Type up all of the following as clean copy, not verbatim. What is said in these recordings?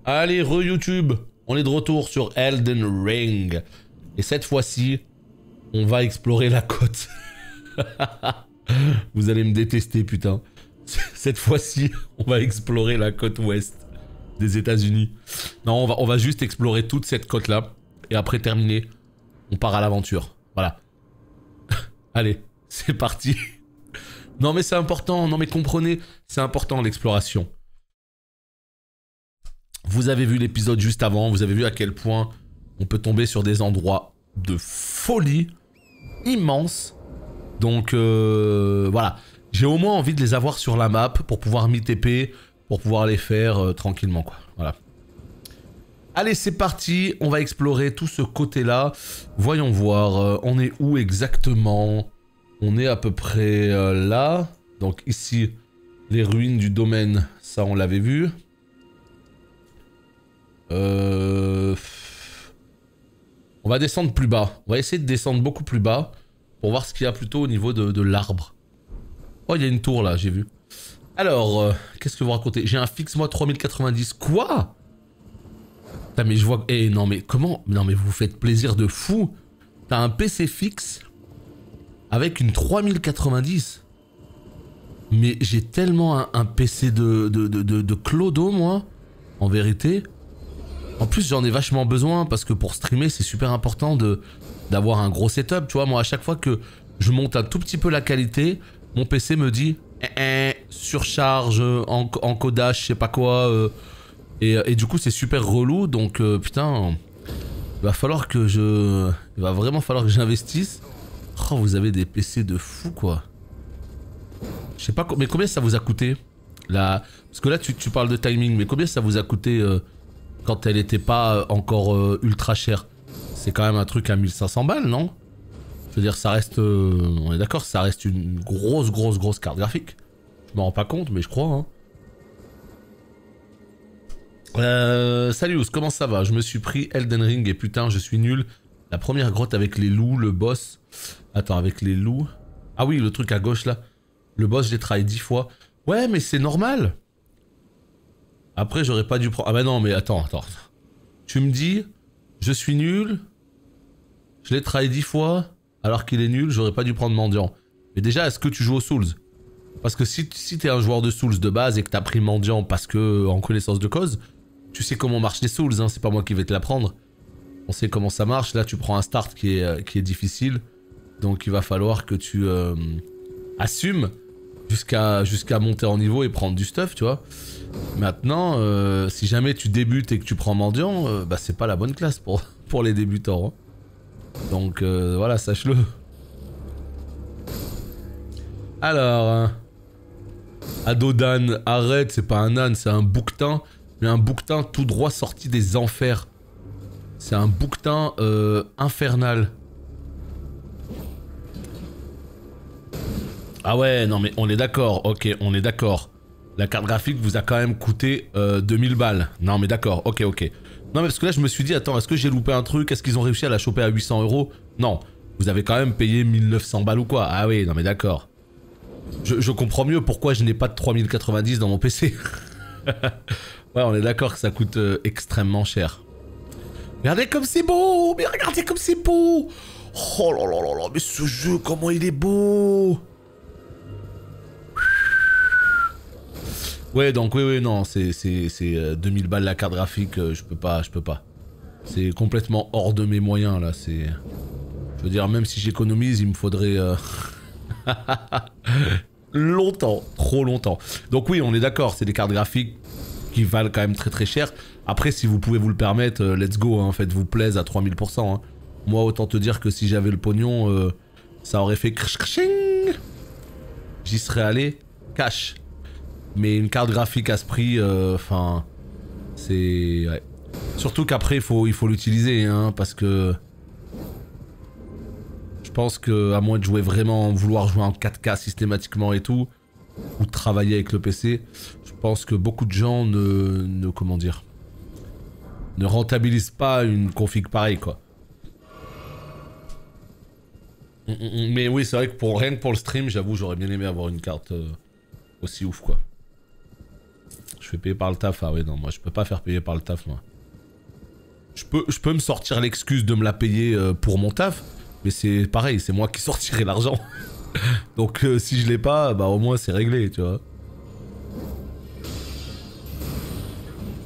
Allez, re-YouTube, on est de retour sur Elden Ring. Et cette fois-ci, on va explorer la côte. Vous allez me détester, putain. Cette fois-ci, on va explorer la côte ouest des États-Unis. Non, on va juste explorer toute cette côte-là. Et après terminer, on part à l'aventure. Voilà. Allez, c'est parti. Non mais c'est important, non mais comprenez, c'est important l'exploration. Vous avez vu l'épisode juste avant, vous avez vu à quel point on peut tomber sur des endroits de folie immenses. Donc voilà, j'ai au moins envie de les avoir sur la map pour pouvoir m'y TP, pour pouvoir les faire tranquillement quoi. Voilà. Allez c'est parti, on va explorer tout ce côté-là. Voyons voir, on est où exactement? On est à peu près là. Donc ici, les ruines du domaine, ça on l'avait vu. On va descendre plus bas. On va essayer de descendre beaucoup plus bas pour voir ce qu'il y a plutôt au niveau de l'arbre. Oh, il y a une tour là, j'ai vu. Alors, qu'est-ce que vous racontez? J'ai un fixe moi 3090. Quoi? Putain, mais je vois... Eh non mais comment? Non mais vous vous faites plaisir de fou. T'as un PC fixe avec une 3090. Mais j'ai tellement un PC de clodo moi. En vérité. En plus j'en ai vachement besoin parce que pour streamer c'est super important d'avoir un gros setup. Tu vois, moi à chaque fois que je monte un tout petit peu la qualité, mon PC me dit surcharge, encodage, je sais pas quoi. Et du coup c'est super relou donc putain, il va falloir que il va vraiment falloir que j'investisse. Oh, vous avez des PC de fou quoi. Je sais pas, mais combien ça vous a coûté là? Parce que là tu parles de timing, mais combien ça vous a coûté quand elle était pas encore ultra chère? C'est quand même un truc à 1500 balles, non? Je veux dire, ça reste... on est d'accord, ça reste une grosse carte graphique. Je m'en rends pas compte, mais je crois, hein. Salut Ous, comment ça va? Je me suis pris Elden Ring et putain, je suis nul. La première grotte avec les loups, le boss... Attends, avec les loups... Ah oui, le truc à gauche, là. Le boss, je l'ai travaillé 10 fois. Ouais, mais c'est normal. Après, j'aurais pas dû prendre... Ah bah non, mais attends. Tu me dis, je suis nul, je l'ai travaillé 10 fois, alors qu'il est nul, j'aurais pas dû prendre mendiant. Mais déjà, est-ce que tu joues aux Souls? Parce que si t'es un joueur de Souls de base et que t'as pris mendiant parce que, en connaissance de cause, tu sais comment marchent les Souls, hein, c'est pas moi qui vais te l'apprendre. On sait comment ça marche, là tu prends un start qui est difficile, donc il va falloir que tu assumes jusqu'à monter en niveau et prendre du stuff, tu vois. Maintenant, si jamais tu débutes et que tu prends mendiant, bah c'est pas la bonne classe pour les débutants. Hein. Donc voilà, sache-le. Alors, Adodan, arrête, c'est pas un âne, c'est un bouquetin. Mais un bouquetin tout droit sorti des enfers. C'est un bouquetin infernal. Ah ouais, non mais on est d'accord, ok, on est d'accord. La carte graphique vous a quand même coûté 2000 balles. Non mais d'accord, ok. Non mais parce que là je me suis dit, attends, est-ce que j'ai loupé un truc? Est-ce qu'ils ont réussi à la choper à 800 €? Non, vous avez quand même payé 1900 balles ou quoi? Ah oui, non mais d'accord. Je comprends mieux pourquoi je n'ai pas de 3090 dans mon PC. Ouais, on est d'accord que ça coûte extrêmement cher. Regardez comme c'est beau! Mais regardez comme c'est beau! Oh là là là là, mais ce jeu, comment il est beau! Ouais, donc oui, non, c'est 2000 balles la carte graphique, je peux pas. C'est complètement hors de mes moyens, là, c'est... Je veux dire, même si j'économise, il me faudrait... longtemps, trop longtemps. Donc oui, on est d'accord, c'est des cartes graphiques qui valent quand même très cher. Après, si vous pouvez vous le permettre, let's go, hein, faites-vous plaisir à 3000%. Hein. Moi, autant te dire que si j'avais le pognon, ça aurait fait... J'y serais allé cash. Mais une carte graphique à ce prix, enfin, c'est... Ouais. Surtout qu'après, il faut l'utiliser, hein, parce que... Je pense que, à moins de jouer vraiment, vouloir jouer en 4K systématiquement et tout, ou de travailler avec le PC, je pense que beaucoup de gens comment dire, ne rentabilisent pas une config pareille, quoi. Mais oui, c'est vrai que rien que pour le stream, j'avoue, j'aurais bien aimé avoir une carte aussi ouf, quoi. Je fais payer par le taf. Ah ouais, non, moi je peux pas faire payer par le taf, moi. Je peux me sortir l'excuse de me la payer pour mon taf, mais c'est pareil, c'est moi qui sortirai l'argent. Donc si je l'ai pas, bah au moins c'est réglé, tu vois.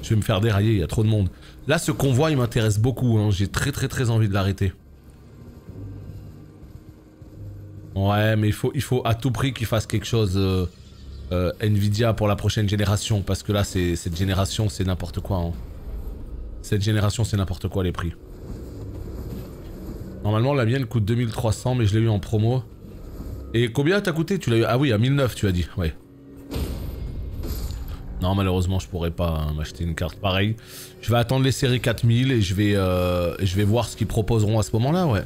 Je vais me faire dérailler, il y a trop de monde. Là, ce convoi, il m'intéresse beaucoup, hein. J'ai très envie de l'arrêter. Ouais, mais il faut à tout prix qu'il fasse quelque chose Nvidia pour la prochaine génération, parce que là, cette génération, c'est n'importe quoi, hein. Cette génération, c'est n'importe quoi les prix. Normalement, la mienne coûte 2300, mais je l'ai eu en promo. Et combien t'as coûté? Tu l'as eu... Ah oui, à 1009, tu as dit. Ouais. Non, malheureusement, je pourrais pas m'acheter une carte pareille. Je vais attendre les séries 4000 et je vais voir ce qu'ils proposeront à ce moment-là, ouais.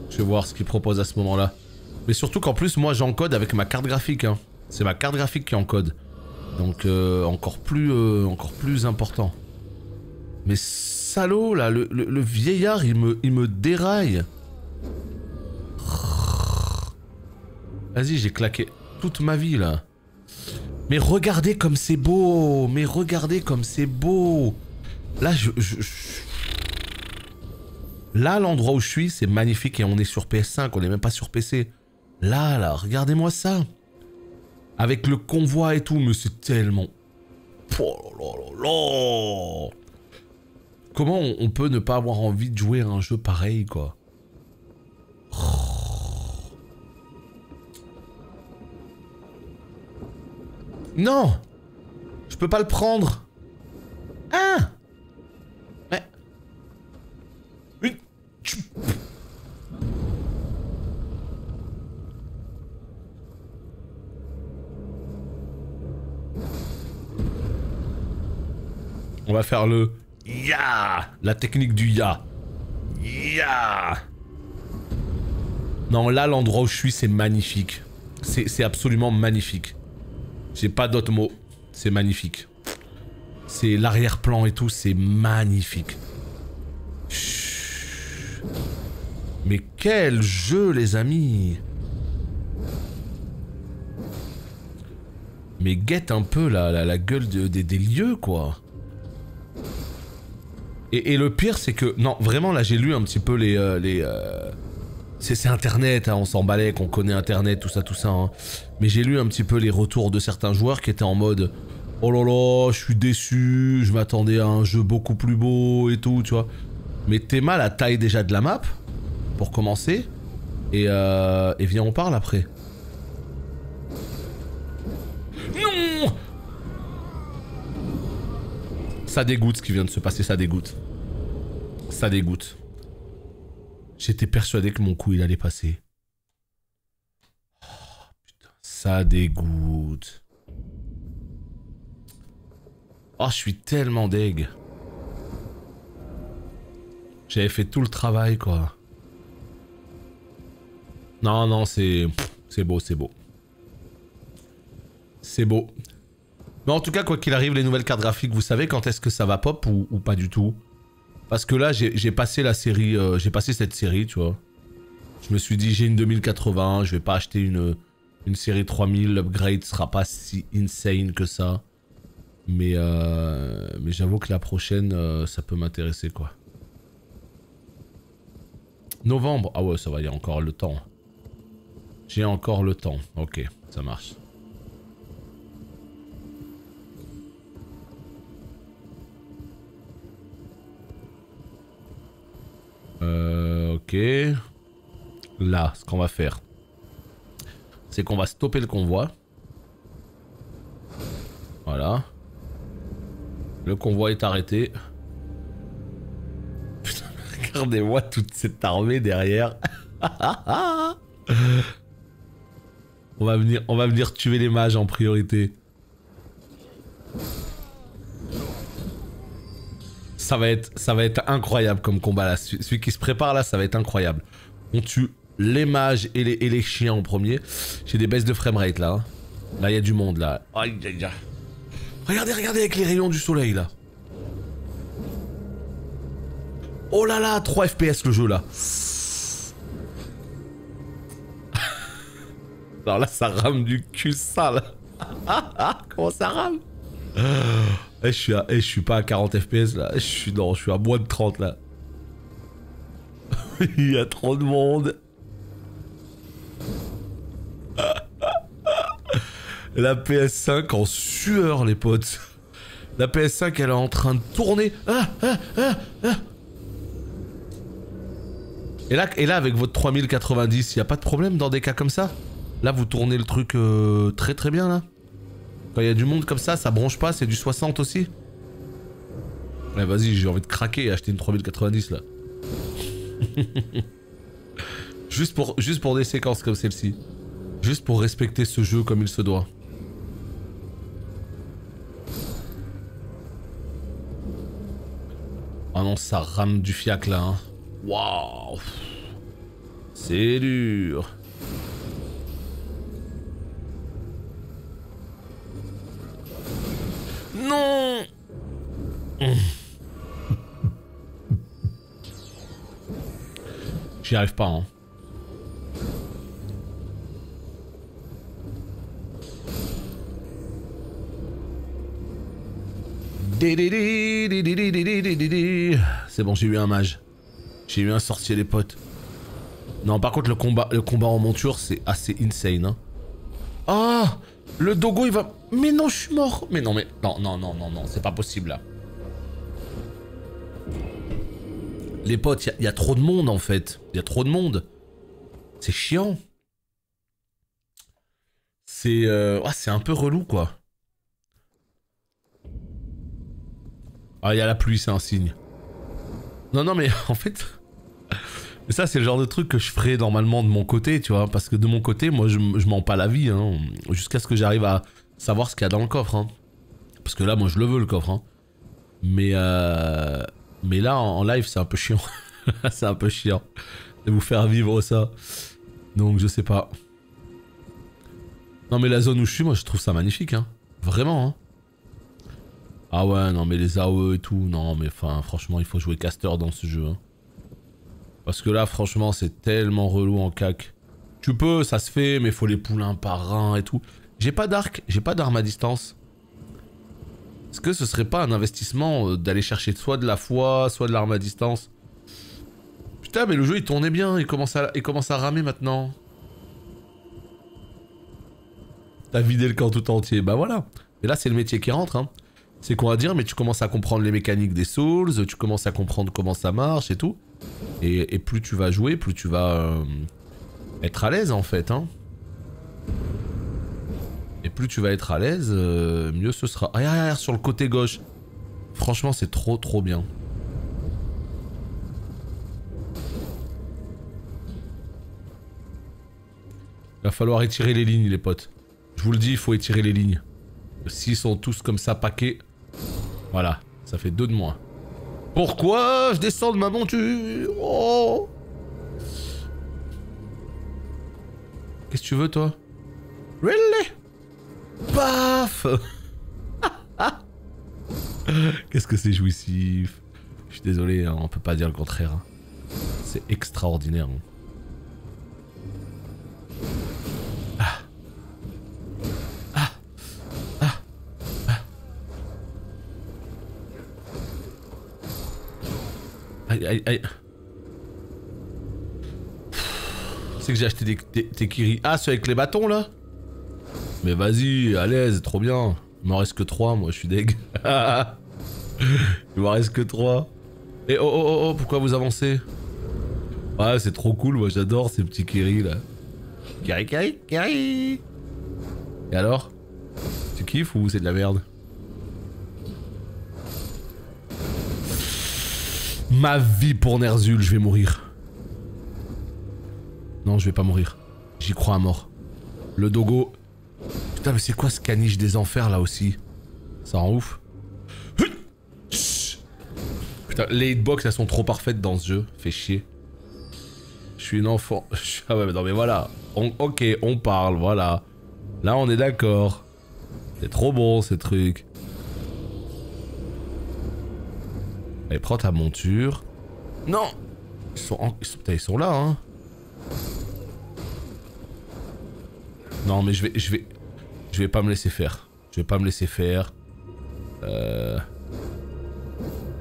Je vais voir ce qu'ils proposent à ce moment-là. Mais surtout qu'en plus, moi, j'encode avec ma carte graphique, hein. C'est ma carte graphique qui encode. Donc encore plus important. Mais salaud là, le vieillard il me déraille. Vas-y, j'ai claqué toute ma vie là. Mais regardez comme c'est beau. Mais regardez comme c'est beau. Là là l'endroit où je suis c'est magnifique et on est sur PS5, on est même pas sur PC. Là, regardez-moi ça. Avec le convoi et tout, mais c'est tellement... Oh là là là. Comment on peut ne pas avoir envie de jouer à un jeu pareil, quoi? Non! Je peux pas le prendre! Ah! Ouais. On va faire le ya, la technique du ya. Ya. Non, là, l'endroit où je suis, c'est magnifique. C'est absolument magnifique. J'ai pas d'autres mots. C'est magnifique. C'est l'arrière-plan et tout, c'est magnifique. Chut. Mais quel jeu, les amis! Mais guette un peu la gueule des lieux, quoi. Et le pire, c'est que... Non, vraiment, là, j'ai lu un petit peu c'est Internet, hein, on s'en balait, qu'on connaît Internet, tout ça, hein. Mais j'ai lu un petit peu les retours de certains joueurs qui étaient en mode... Oh là là, je suis déçu, je m'attendais à un jeu beaucoup plus beau et tout, tu vois. Mais t'es mal à taille déjà de la map, pour commencer. Et viens, on parle après. Non! Ça dégoûte ce qui vient de se passer, ça dégoûte. Ça dégoûte. J'étais persuadé que mon coup il allait passer. Oh, putain, ça dégoûte. Oh, je suis tellement deg. J'avais fait tout le travail, quoi. Non, non, c'est beau, c'est beau. C'est beau. Mais en tout cas, quoi qu'il arrive, les nouvelles cartes graphiques, vous savez quand est-ce que ça va pop ou pas du tout? Parce que là, j'ai passé la série, j'ai passé cette série, tu vois. Je me suis dit, j'ai une 2080, je vais pas acheter une série 3000, l'upgrade sera pas si insane que ça. Mais j'avoue que la prochaine, ça peut m'intéresser, quoi. Novembre, ah ouais, ça va, il y a encore le temps. J'ai encore le temps, ok, ça marche. Ok. Là, ce qu'on va faire, c'est qu'on va stopper le convoi. Voilà. Le convoi est arrêté. Putain, regardez-moi toute cette armée derrière. On va venir tuer les mages en priorité. Ça va être incroyable comme combat là. Celui qui se prépare là, ça va être incroyable. On tue les mages et les chiens en premier. J'ai des baisses de framerate là. Hein. Là, il y a du monde là. Aïe aïe aïe. Regardez avec les rayons du soleil là. Oh là là, 3 FPS le jeu là. Alors là, ça rame du cul sale. Comment ça rame? Je suis pas à 40 FPS là. Je suis à moins de 30 là. Il y a trop de monde. La PS5 en sueur, les potes. La PS5, elle est en train de tourner. Et là, avec votre 3090, y a pas de problème dans des cas comme ça? Là, vous tournez le truc très très bien, là. Quand il y a du monde comme ça bronche pas, c'est du 60 aussi. Ouais, vas-y, j'ai envie de craquer et acheter une 3090, là. juste pour des séquences comme celle-ci. Juste pour respecter ce jeu comme il se doit. Ah non, ça rame du fiac là. Hein. Waouh. C'est dur. Non. J'y arrive pas, hein. C'est bon, j'ai eu un mage. J'ai eu un sorcier, les potes. Non, par contre, le combat en monture, c'est assez insane. Hein. Ah, le dogo, il va... Mais non, je suis mort. Mais non, non, c'est pas possible, là. Les potes, il y a trop de monde, en fait. Il y a trop de monde. C'est chiant. C'est un peu relou, quoi. Ah, il y a la pluie, c'est un signe. Non, mais en fait... Mais ça, c'est le genre de truc que je ferais normalement de mon côté, tu vois. Parce que de mon côté, moi, je mens pas la vie, hein. Jusqu'à ce que j'arrive à savoir ce qu'il y a dans le coffre, hein. Parce que là, moi, je le veux, le coffre, hein. Mais là, en live, c'est un peu chiant. C'est un peu chiant de vous faire vivre ça. Donc, je sais pas. Non, mais la zone où je suis, moi, je trouve ça magnifique, hein. Vraiment, hein. Ah ouais, non, mais les AOE et tout, non, mais enfin, franchement, il faut jouer caster dans ce jeu, hein. Parce que là, franchement, c'est tellement relou en cac. Tu peux, ça se fait, mais faut les poulains par un et tout. J'ai pas d'arc, j'ai pas d'arme à distance. Est-ce que ce serait pas un investissement d'aller chercher soit de la foi, soit de l'arme à distance? Putain, mais le jeu il tournait bien, il commence à ramer maintenant. T'as vidé le camp tout entier, bah voilà. Et là, c'est le métier qui rentre, hein. C'est quoi à dire, mais tu commences à comprendre les mécaniques des Souls, tu commences à comprendre comment ça marche et tout. Et plus tu vas jouer, plus tu vas être à l'aise en fait, hein. Et plus tu vas être à l'aise, mieux ce sera. Ah, regarde, sur le côté gauche. Franchement, c'est trop bien. Il va falloir étirer les lignes, les potes. Je vous le dis, il faut étirer les lignes. S'ils sont tous comme ça paquets, voilà, ça fait 2 de moins. Pourquoi je descends de ma monture? Oh. Qu'est-ce que tu veux, toi? Really? Paf. Qu'est-ce que c'est jouissif. Je suis désolé, hein, on peut pas dire le contraire. Hein. C'est extraordinaire. Hein. Aïe. C'est que j'ai acheté des Kiri. Ah, ceux avec les bâtons là? Mais vas-y, à l'aise, trop bien. Il m'en reste que 3, moi je suis deg. Il m'en reste que 3. Et oh, pourquoi vous avancez? Ouais, c'est trop cool, moi j'adore ces petits Kiri là. Kiri. Et alors? Tu kiffes ou c'est de la merde? Ma vie pour Ner'zhul, je vais mourir. Non, je vais pas mourir. J'y crois à mort. Le dogo. Putain, mais c'est quoi ce caniche des enfers là aussi? Ça rend ouf. Putain, les hitbox elles sont trop parfaites dans ce jeu. Fait chier. Je suis une enfant. Ah ouais, non mais voilà. Ok, on parle, voilà. Là, on est d'accord. C'est trop bon ces trucs. Allez, prends ta monture. Non! Putain, ils sont là, hein. Non, mais je vais pas me laisser faire. Je vais pas me laisser faire.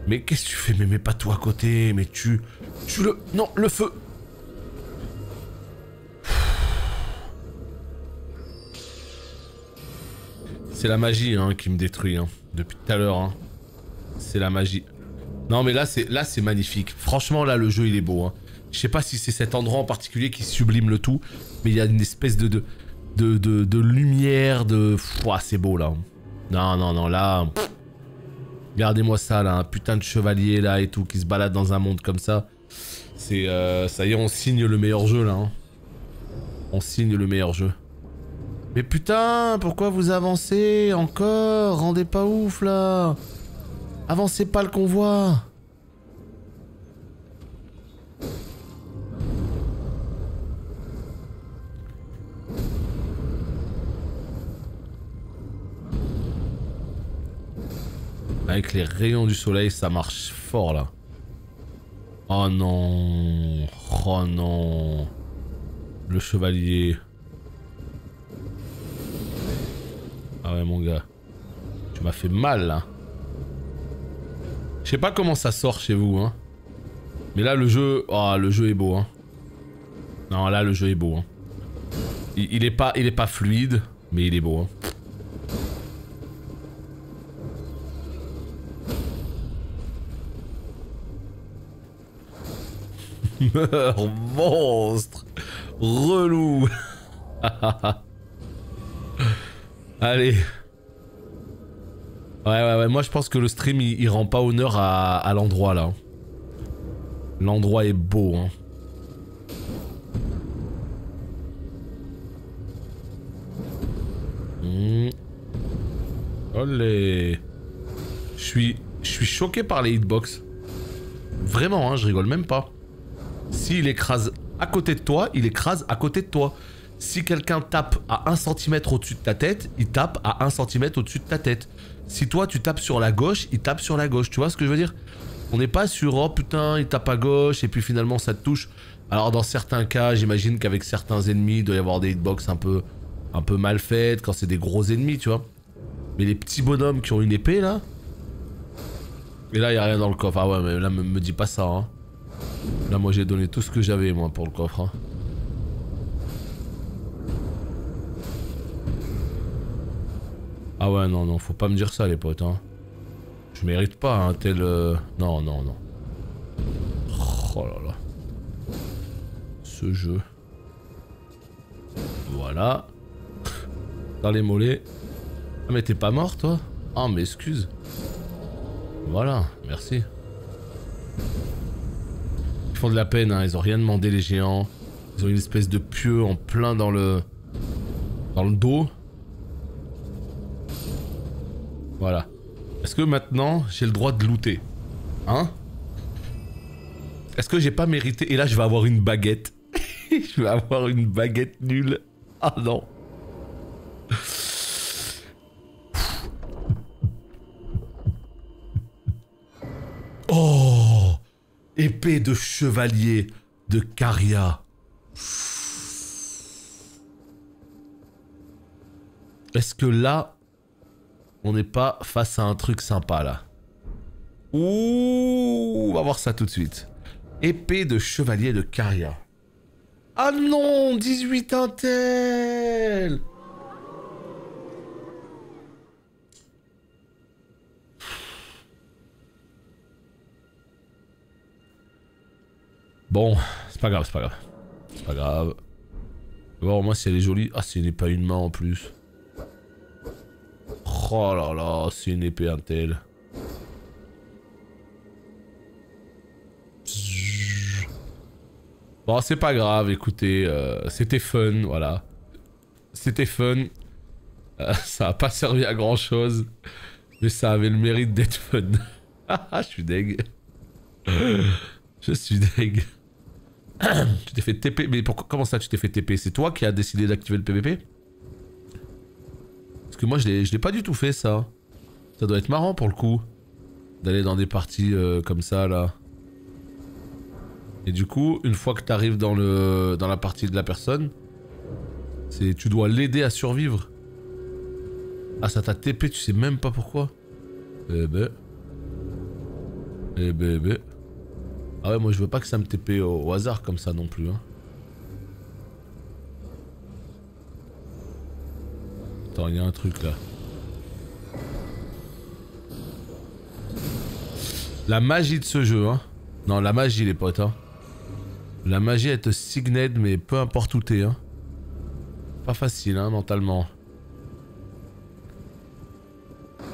Mais qu'est-ce que tu fais? Mais mets pas toi à côté. Mais tu le... Non, le feu. C'est la magie hein, qui me détruit. Hein. Depuis tout à l'heure. Hein. C'est la magie. Non, mais là, c'est magnifique. Franchement, là, le jeu, il est beau. Hein. Je sais pas si c'est cet endroit en particulier qui sublime le tout. Mais il y a une espèce de lumière, de... Ouah, c'est beau, là. Non, non, non, là... Regardez-moi ça, là, un putain de chevalier, là, et tout, qui se balade dans un monde comme ça. C'est... ça y est, on signe le meilleur jeu, là. Hein. On signe le meilleur jeu. Mais putain, pourquoi vous avancez encore? Rendez pas ouf, là. Avancez pas le convoi. Avec les rayons du soleil, ça marche fort là. Oh non. Oh non. Le chevalier. Ah ouais mon gars. Tu m'as fait mal là. Je sais pas comment ça sort chez vous hein. Mais là le jeu... Oh le jeu est beau hein. Non là le jeu est beau hein. Il est pas fluide, mais il est beau hein. Meurs, monstre. Relou. Allez. Ouais, moi je pense que le stream il rend pas honneur à l'endroit là. L'endroit est beau hein. Olé. Je suis choqué par les hitbox. Vraiment hein, je rigole même pas. S'il écrase à côté de toi, il écrase à côté de toi. Si quelqu'un tape à 1 cm au-dessus de ta tête, il tape à 1 cm au-dessus de ta tête. Si toi tu tapes sur la gauche, il tape sur la gauche. Tu vois ce que je veux dire? On n'est pas sur oh putain il tape à gauche et puis finalement ça te touche. Alors dans certains cas, j'imagine qu'avec certains ennemis, il doit y avoir des hitbox un peu mal faites quand c'est des gros ennemis, tu vois. Mais les petits bonhommes qui ont une épée là. Et là il n'y a rien dans le coffre. Ah ouais mais là me dis pas ça hein. Là moi j'ai donné tout ce que j'avais moi pour le coffre hein. Ah ouais non non faut pas me dire ça les potes hein. Je mérite pas un tel... Non non non. Oh là là. Ce jeu. Voilà. Dans les mollets. Ah mais t'es pas mort toi? Ah mais excuse. Voilà, merci. Ils font de la peine, hein. Ils ont rien demandé les géants. Ils ont une espèce de pieu en plein dans le dos. Voilà. Est-ce que maintenant j'ai le droit de looter? Hein? Est-ce que j'ai pas mérité? Et là je vais avoir une baguette. Je vais avoir une baguette nulle. Ah non. Oh! Épée de chevalier de Caria. Est-ce que là, on n'est pas face à un truc sympa là? Ouh, on va voir ça tout de suite. Épée de chevalier de Caria. Ah non, 18 intel. Bon, c'est pas grave, c'est pas grave. C'est pas grave. Bon, moi si elle est jolie. Ah, c'est une épée à une main en plus. Oh là là, c'est une épée intel. Bon, c'est pas grave, écoutez, c'était fun, voilà. C'était fun. Ça a pas servi à grand chose. Mais ça avait le mérite d'être fun. Je suis deg. Je suis deg. Tu t'es fait TP, mais pourquoi, comment ça tu t'es fait TP? C'est toi qui as décidé d'activer le PVP? Parce que moi je l'ai pas du tout fait ça. Ça doit être marrant pour le coup. D'aller dans des parties comme ça là. Et du coup, une fois que t'arrives dans la partie de la personne, Tu dois l'aider à survivre. Ah, ça t'a TP, tu sais même pas pourquoi. Eh ben. Ah ouais, moi je veux pas que ça me TP au hasard comme ça non plus. Hein. Attends, il y a un truc là. La magie de ce jeu, hein. Non, la magie, les potes, hein. La magie, elle te signed, mais peu importe où t'es, hein. Pas facile, hein, mentalement.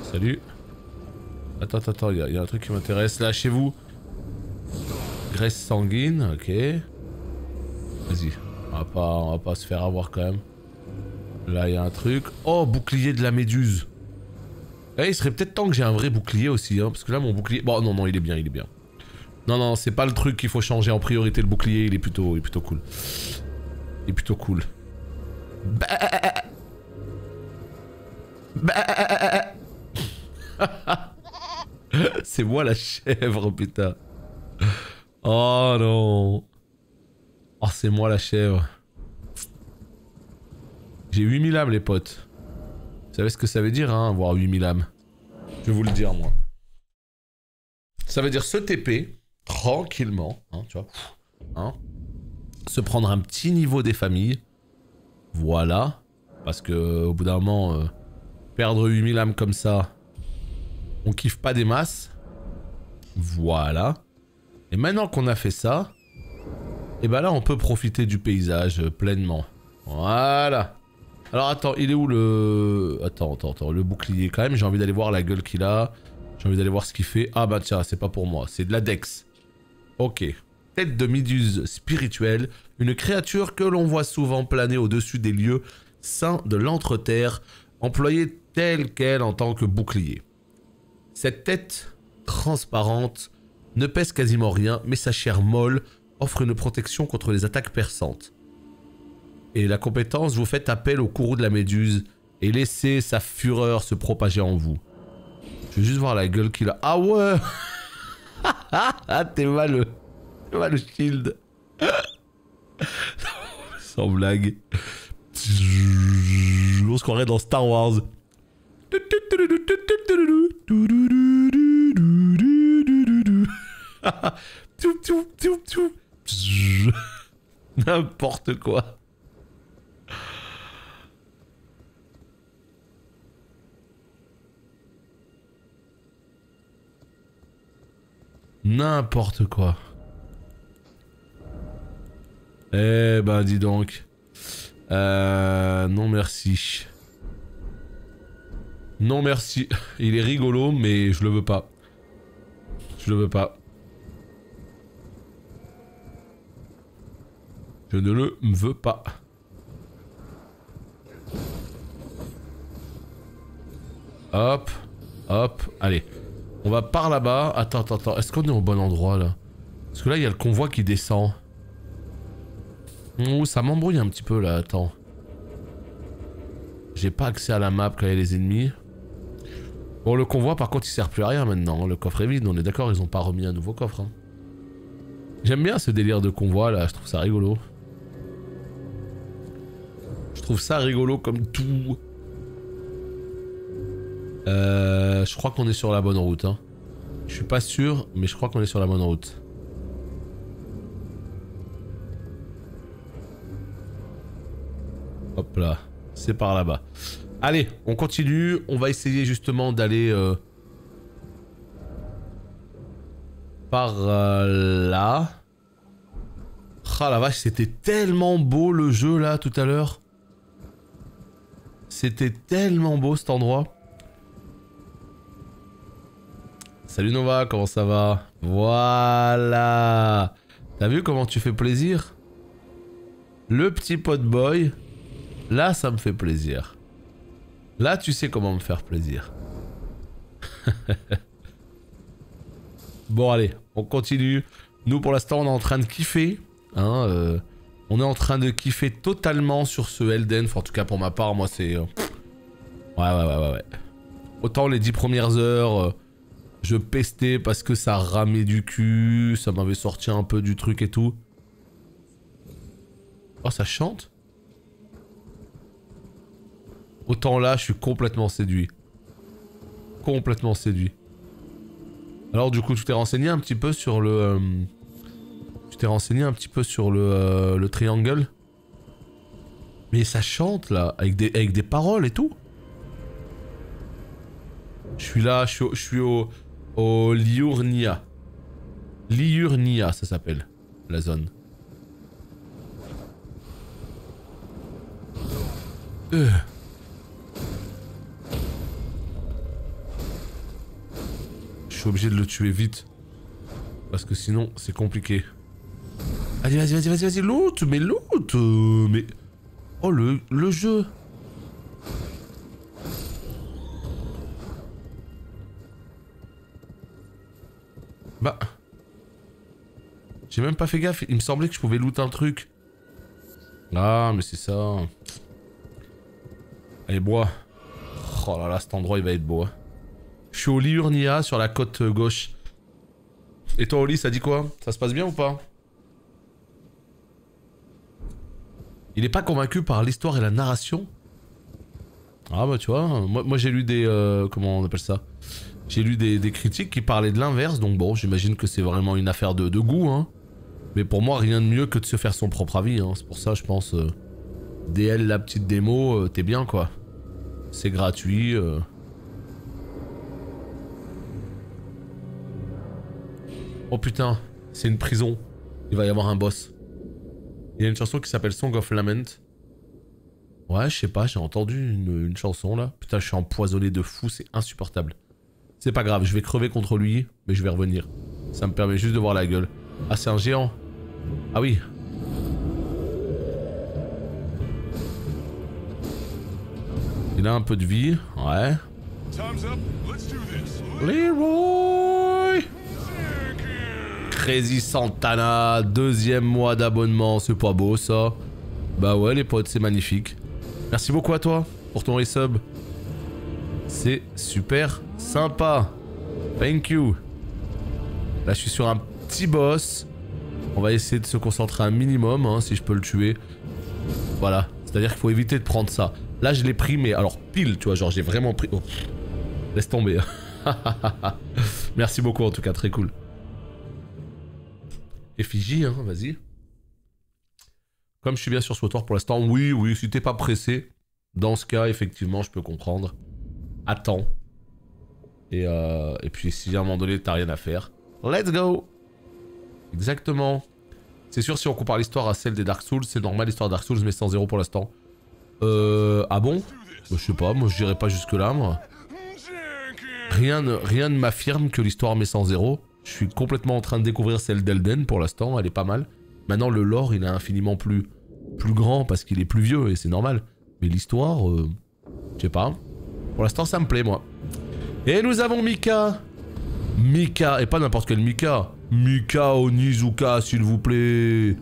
Salut. Attends, il y a un truc qui m'intéresse. Là, chez vous. Graisse sanguine, ok. Vas-y. On va pas se faire avoir quand même. Là, il y a un truc. Oh, bouclier de la méduse. Eh, il serait peut-être temps que j'ai un vrai bouclier aussi, hein. Parce que là, mon bouclier... Bon, non, il est bien, Non, c'est pas le truc qu'il faut changer en priorité, le bouclier. Il est plutôt cool. Il est plutôt cool. C'est moi la chèvre, putain. Oh non. Oh, c'est moi la chèvre. J'ai 8000 âmes, les potes. Vous savez ce que ça veut dire, hein, avoir 8000 âmes? Je vais vous le dire, moi. Ça veut dire se TP, tranquillement, hein, tu vois. Hein, se prendre un petit niveau des familles. Voilà. Parce que au bout d'un moment, perdre 8000 âmes comme ça, on kiffe pas des masses. Voilà. Et maintenant qu'on a fait ça, et ben là on peut profiter du paysage pleinement. Voilà. Alors attends, il est où le... Attends, le bouclier quand même, j'ai envie d'aller voir la gueule qu'il a. J'ai envie d'aller voir ce qu'il fait. Ah bah tiens, c'est pas pour moi, c'est de la Dex. Ok. Tête de méduse spirituelle, une créature que l'on voit souvent planer au-dessus des lieux saints de l'Entre-Terre, employée telle qu'elle en tant que bouclier. Cette tête transparente ne pèse quasiment rien, mais sa chair molle offre une protection contre les attaques perçantes. Et la compétence, vous faites appel au courroux de la méduse et laissez sa fureur se propager en vous. Je vais juste voir la gueule qu'il a. Ah ouais. Ah t'es mal le shield. Sans blague. On se croirait dans Star Wars. N'importe quoi. N'importe quoi. Eh ben dis donc. Non merci. Non merci. Il est rigolo mais je le veux pas. Je le veux pas. Je ne le veux pas. Hop. Hop. Allez. On va par là-bas. Attends. Est-ce qu'on est au bon endroit là? Parce que là il y a le convoi qui descend. Ouh, ça m'embrouille un petit peu là. Attends. J'ai pas accès à la map quand il y a les ennemis. Bon, le convoi par contre il sert plus à rien maintenant. Le coffre est vide, on est d'accord, ils ont pas remis un nouveau coffre. Hein. J'aime bien ce délire de convoi là, je trouve ça rigolo. Je trouve ça rigolo comme tout. Je crois qu'on est sur la bonne route. Hein. Je suis pas sûr, mais je crois qu'on est sur la bonne route. Hop là, c'est par là-bas. Allez, on continue. On va essayer justement d'aller par là. Ah la vache, c'était tellement beau le jeu là tout à l'heure. C'était tellement beau cet endroit. Salut Nova, comment ça va? Voilà. T'as vu comment tu fais plaisir? Le petit pot boy. Là, ça me fait plaisir. Là, tu sais comment me faire plaisir. Bon, allez, on continue. Nous, pour l'instant, on est en train de kiffer. Hein, on est en train de kiffer totalement sur ce Elden. Enfin, en tout cas, pour ma part, moi, c'est... Ouais. Autant les 10 premières heures, je pestais parce que ça ramait du cul. Ça m'avait sorti un peu du truc et tout. Oh, ça chante? Autant là, je suis complètement séduit. Complètement séduit. Alors du coup, tu t'es renseigné un petit peu sur le... tu t'es renseigné un petit peu sur le triangle? Mais ça chante là, avec des paroles et tout. Je suis là, je suis au Liurnia. Liurnia, ça s'appelle, la zone. Je suis obligé de le tuer vite. Parce que sinon, c'est compliqué. Allez, vas-y, loot, mais loot, mais... Oh, le jeu. Bah... J'ai même pas fait gaffe, il me semblait que je pouvais loot un truc. Ah, mais c'est ça. Allez, bois. Oh là là, cet endroit, il va être beau. Hein. Je suis au Liurnia, sur la côte gauche. Et toi, Oli, ça dit quoi? Ça se passe bien ou pas? Il est pas convaincu par l'histoire et la narration? Ah bah tu vois, moi j'ai lu des... comment on appelle ça? J'ai lu des critiques qui parlaient de l'inverse, donc bon, j'imagine que c'est vraiment une affaire de goût, hein. Mais pour moi, rien de mieux que de se faire son propre avis, hein. C'est pour ça, je pense... DL, la petite démo, t'es bien, quoi. C'est gratuit. Oh putain, c'est une prison. Il va y avoir un boss. Il y a une chanson qui s'appelle Song of Lament. Ouais, je sais pas, j'ai entendu une chanson là. Putain, je suis empoisonné de fou, c'est insupportable. C'est pas grave, je vais crever contre lui, mais je vais revenir. Ça me permet juste de voir la gueule. Ah, c'est un géant. Ah oui. Il a un peu de vie, ouais. Leroy! Crazy Santana, 2e mois d'abonnement, c'est pas beau ça? Bah ouais les potes, c'est magnifique. Merci beaucoup à toi pour ton resub. C'est super sympa. Thank you. Là je suis sur un petit boss. On va essayer de se concentrer un minimum hein, si je peux le tuer. Voilà, c'est-à-dire qu'il faut éviter de prendre ça. Là je l'ai pris mais alors pile tu vois, genre j'ai vraiment pris... Oh. Laisse tomber. Merci beaucoup en tout cas, très cool. Effigie, hein, vas-y. Comme je suis bien sur Swotor pour l'instant, oui, si t'es pas pressé, dans ce cas, effectivement, je peux comprendre. Attends. Et puis, si à un moment donné, t'as rien à faire, let's go. Exactement. C'est sûr, si on compare l'histoire à celle des Dark Souls, c'est normal, l'histoire Dark Souls, mais 100 pour l'instant. Ah bon? Je sais pas, moi, je dirais pas jusque-là, moi. Rien ne m'affirme que l'histoire met 100. Je suis complètement en train de découvrir celle d'Elden pour l'instant, elle est pas mal. Maintenant le lore il est infiniment plus grand parce qu'il est plus vieux et c'est normal. Mais l'histoire, je sais pas. Pour l'instant ça me plaît moi. Et nous avons Mika. Mika, et pas n'importe quel Mika. Mika Onizuka s'il vous plaît.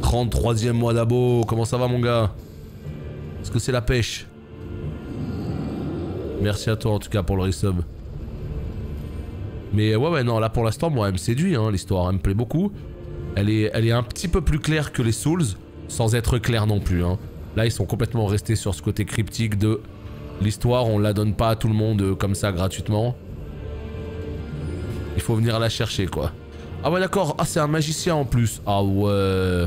33e mois d'abo, comment ça va mon gars? Est-ce que c'est la pêche? Merci à toi en tout cas pour le resub. Mais ouais non là pour l'instant moi elle me séduit hein, l'histoire, elle me plaît beaucoup. Elle est un petit peu plus claire que les Souls, sans être claire non plus hein. Là ils sont complètement restés sur ce côté cryptique de l'histoire, on la donne pas à tout le monde comme ça gratuitement. Il faut venir la chercher quoi. Ah ouais d'accord, ah c'est un magicien en plus. Ah ouais.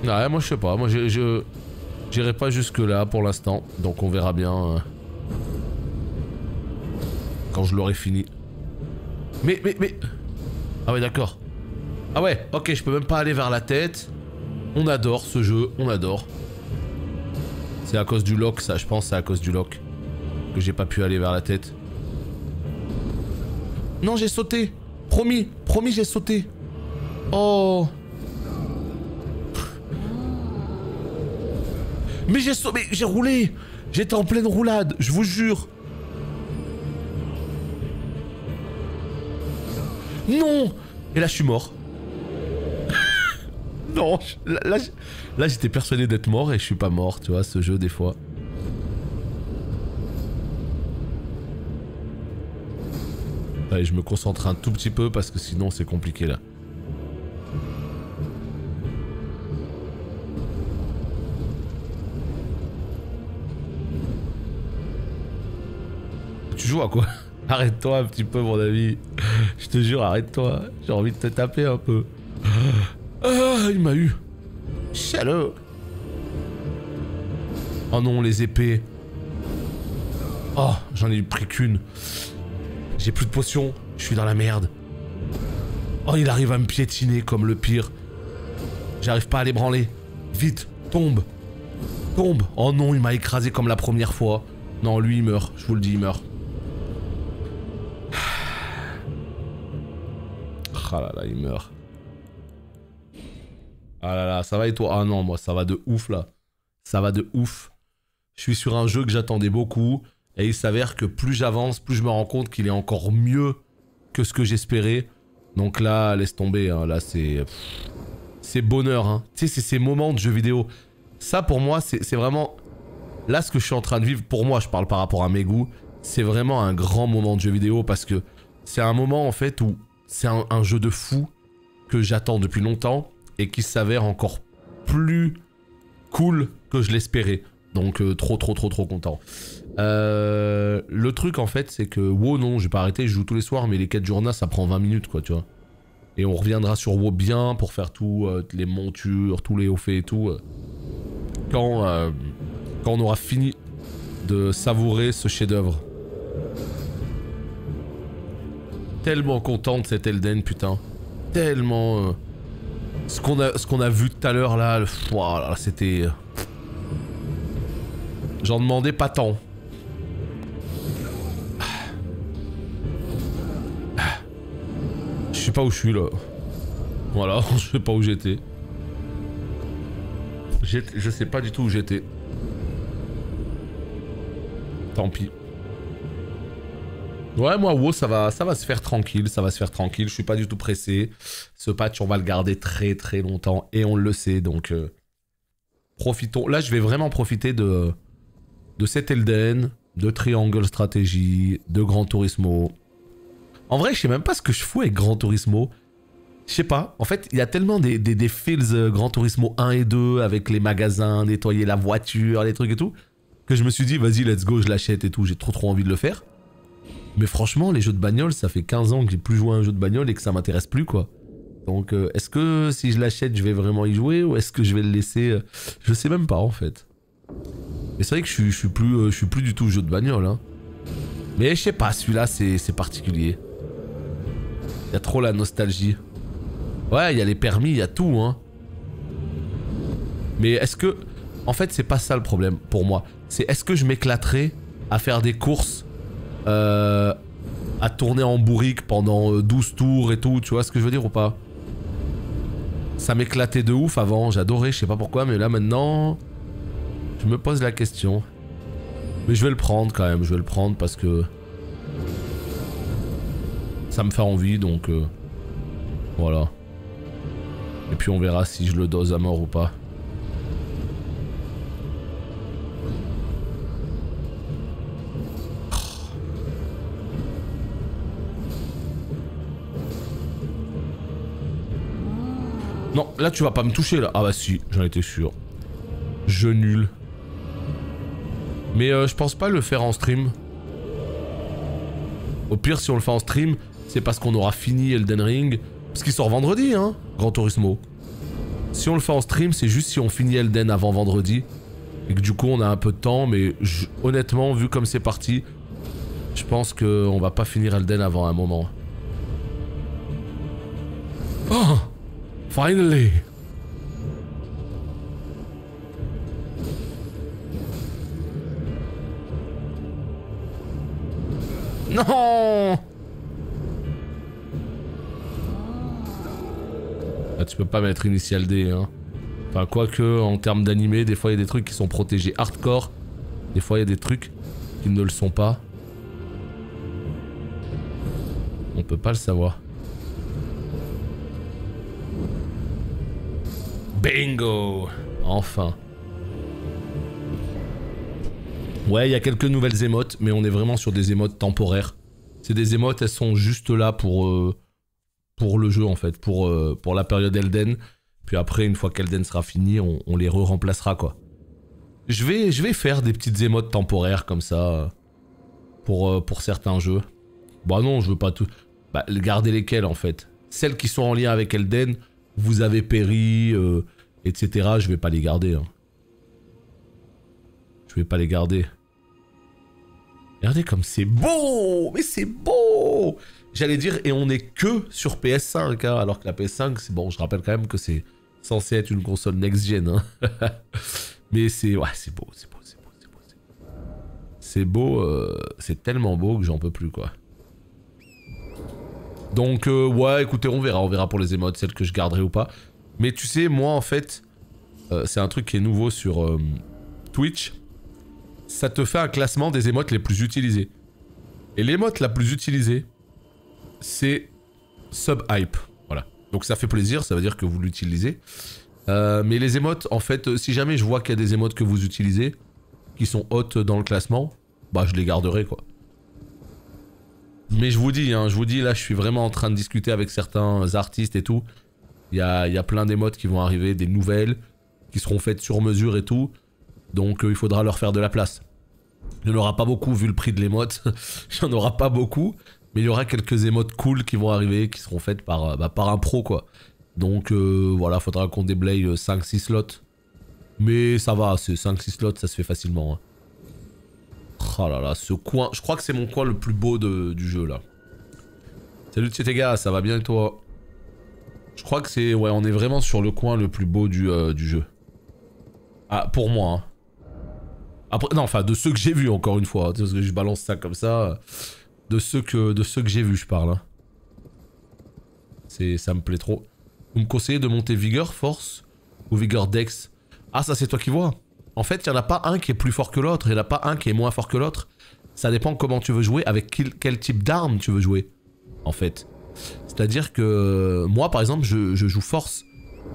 Ouais moi je sais pas, moi j'irai pas jusque là pour l'instant, donc on verra bien quand je l'aurai fini. Mais... Ah ouais d'accord. Ah ouais, ok, je peux même pas aller vers la tête. On adore ce jeu, on adore. C'est à cause du lock ça, je pense c'est à cause du lock. Que j'ai pas pu aller vers la tête. Non j'ai sauté. Promis j'ai sauté. Oh. Mais j'ai roulé. J'étais en pleine roulade, je vous jure. Non. Et là je suis mort. Non, là j'étais persuadé d'être mort et je suis pas mort, tu vois, ce jeu des fois. Allez, je me concentre un tout petit peu parce que sinon c'est compliqué là. Tu joues à quoi? Arrête-toi un petit peu, mon ami. Je te jure, arrête-toi. J'ai envie de te taper un peu. Ah, il m'a eu. Chaleur. Oh non, les épées. Oh, j'en ai pris qu'une. J'ai plus de potions. Je suis dans la merde. Oh, il arrive à me piétiner comme le pire. J'arrive pas à l'ébranler. Vite, tombe. Tombe. Oh non, il m'a écrasé comme la première fois. Non, lui, il meurt. Je vous le dis, il meurt. Ah là là, il meurt. Ah là là, ça va et toi? Ah non, moi, ça va de ouf, là. Ça va de ouf. Je suis sur un jeu que j'attendais beaucoup. Et il s'avère que plus j'avance, plus je me rends compte qu'il est encore mieux que ce que j'espérais. Donc là, laisse tomber. Hein. Là, c'est... C'est bonheur. Hein. Tu sais, c'est ces moments de jeux vidéo. Ça, pour moi, c'est vraiment... Là, ce que je suis en train de vivre, pour moi, je parle par rapport à mes goûts, c'est vraiment un grand moment de jeu vidéo parce que c'est un moment, en fait, où c'est un jeu de fou que j'attends depuis longtemps et qui s'avère encore plus cool que je l'espérais. Donc, trop content. Le truc, en fait, c'est que... WoW, non, j'ai pas arrêté, je joue tous les soirs, mais les quêtes journaux, ça prend 20 minutes, quoi, tu vois. Et on reviendra sur WoW bien pour faire tout, les montures, tous les hauts faits et tout. Quand on aura fini de savourer ce chef-d'œuvre. Tellement content de cet Elden, putain. Tellement... Ce qu'on a vu tout à l'heure, là, voilà, c'était... J'en demandais pas tant. Je sais pas où je suis, là. Voilà, je sais pas où j'étais. Je sais pas du tout où j'étais. Tant pis. Ouais, moi, WoW, ça va se faire tranquille, je suis pas du tout pressé. Ce patch, on va le garder très longtemps, et on le sait, donc... profitons. Là, je vais vraiment profiter de cet Elden, de Triangle Stratégie, de Gran Turismo. En vrai, je sais même pas ce que je fous avec Gran Turismo. Je sais pas, en fait, il y a tellement des feels Gran Turismo 1 et 2 avec les magasins, nettoyer la voiture, les trucs et tout, que je me suis dit, vas-y, let's go, je l'achète et tout, j'ai trop envie de le faire. Mais franchement, les jeux de bagnole, ça fait 15 ans que j'ai plus joué à un jeu de bagnole et que ça m'intéresse plus, quoi. Donc, est-ce que si je l'achète, je vais vraiment y jouer ou est-ce que je vais le laisser... Je sais même pas, en fait. Mais c'est vrai que je suis plus du tout jeu de bagnole, hein. Mais je sais pas, celui-là, c'est particulier. Il y a trop la nostalgie. Ouais, il y a les permis, il y a tout, hein. Mais est-ce que... En fait, c'est pas ça le problème, pour moi. C'est est-ce que je m'éclaterais à faire des courses... à tourner en bourrique pendant 12 tours et tout, tu vois ce que je veux dire ou pas? Ça m'éclatait de ouf avant, j'adorais, je sais pas pourquoi, mais là maintenant... Je me pose la question. Mais je vais le prendre quand même, je vais le prendre parce que... Ça me fait envie, donc... voilà. Et puis on verra si je le dose à mort ou pas. Non, là tu vas pas me toucher là. Ah bah si, j'en étais sûr. Je nul. Mais je pense pas le faire en stream. Au pire, si on le fait en stream, c'est parce qu'on aura fini Elden Ring. Parce qu'il sort vendredi, hein, Gran Turismo. Si on le fait en stream, c'est juste si on finit Elden avant vendredi. Et que du coup, on a un peu de temps. Mais honnêtement, vu comme c'est parti, je pense qu'on va pas finir Elden avant un moment. Oh! Finally! Non! Là, tu peux pas mettre Initial D, hein. Enfin, quoique, en termes d'animé, des fois, il y a des trucs qui sont protégés hardcore. Des fois, il y a des trucs qui ne le sont pas. On peut pas le savoir. Bingo! Enfin. Ouais, il y a quelques nouvelles émotes, mais on est vraiment sur des émotes temporaires. C'est des émotes, elles sont juste là pour le jeu, en fait. Pour la période Elden. Puis après, une fois qu'Elden sera fini, on les re-remplacera, quoi. Je vais faire des petites émotes temporaires, comme ça. pour certains jeux. Bah non, je veux pas tout... Bah, gardez lesquelles en fait. Celles qui sont en lien avec Elden, vous avez péri, etc. Je vais pas les garder. Hein. Je vais pas les garder. Regardez comme c'est beau! Mais c'est beau! J'allais dire, et on est que sur PS5, hein, alors que la PS5, c'est bon, je rappelle quand même que c'est censé être une console next-gen. Hein. Mais c'est... Ouais, c'est beau, c'est beau, c'est beau, c'est beau. C'est beau, c'est tellement beau que j'en peux plus, quoi. Donc, ouais, écoutez, on verra pour les émotes, celles que je garderai ou pas. Mais tu sais, moi, en fait, c'est un truc qui est nouveau sur Twitch. Ça te fait un classement des émotes les plus utilisées. Et l'émote la plus utilisée, c'est Sub-Hype. Voilà. Donc ça fait plaisir, ça veut dire que vous l'utilisez. Mais les émotes, en fait, si jamais je vois qu'il y a des émotes que vous utilisez, qui sont hautes dans le classement, bah je les garderai, quoi. Mais je vous dis, là, je suis vraiment en train de discuter avec certains artistes et tout. Il y a plein d'émotes qui vont arriver, des nouvelles, qui seront faites sur mesure et tout. Donc il faudra leur faire de la place. Il n'y en aura pas beaucoup vu le prix de l'émote. Il n'y en aura pas beaucoup. Mais il y aura quelques émotes cool qui vont arriver, qui seront faites par un pro, quoi. Donc voilà, faudra qu'on déblaye 5-6 slots. Mais ça va, c'est 5-6 slots, ça se fait facilement. Hein. Oh là là, ce coin, je crois que c'est mon coin le plus beau du jeu là. Salut les gars, ça va bien et toi? Je crois que c'est... Ouais, on est vraiment sur le coin le plus beau du jeu. Ah, pour moi. Hein. Après, non, enfin, de ceux que j'ai vus encore une fois. Hein, parce que je balance ça comme ça. De ceux que j'ai vus, je parle. Hein. Ça me plaît trop. Vous me conseillez de monter Vigueur, Force ou Vigueur Dex? Ah, ça c'est toi qui vois. En fait, il n'y en a pas un qui est plus fort que l'autre, il n'y en a pas un qui est moins fort que l'autre. Ça dépend comment tu veux jouer, avec quel type d'arme tu veux jouer, en fait. C'est-à-dire que moi, par exemple, je joue force.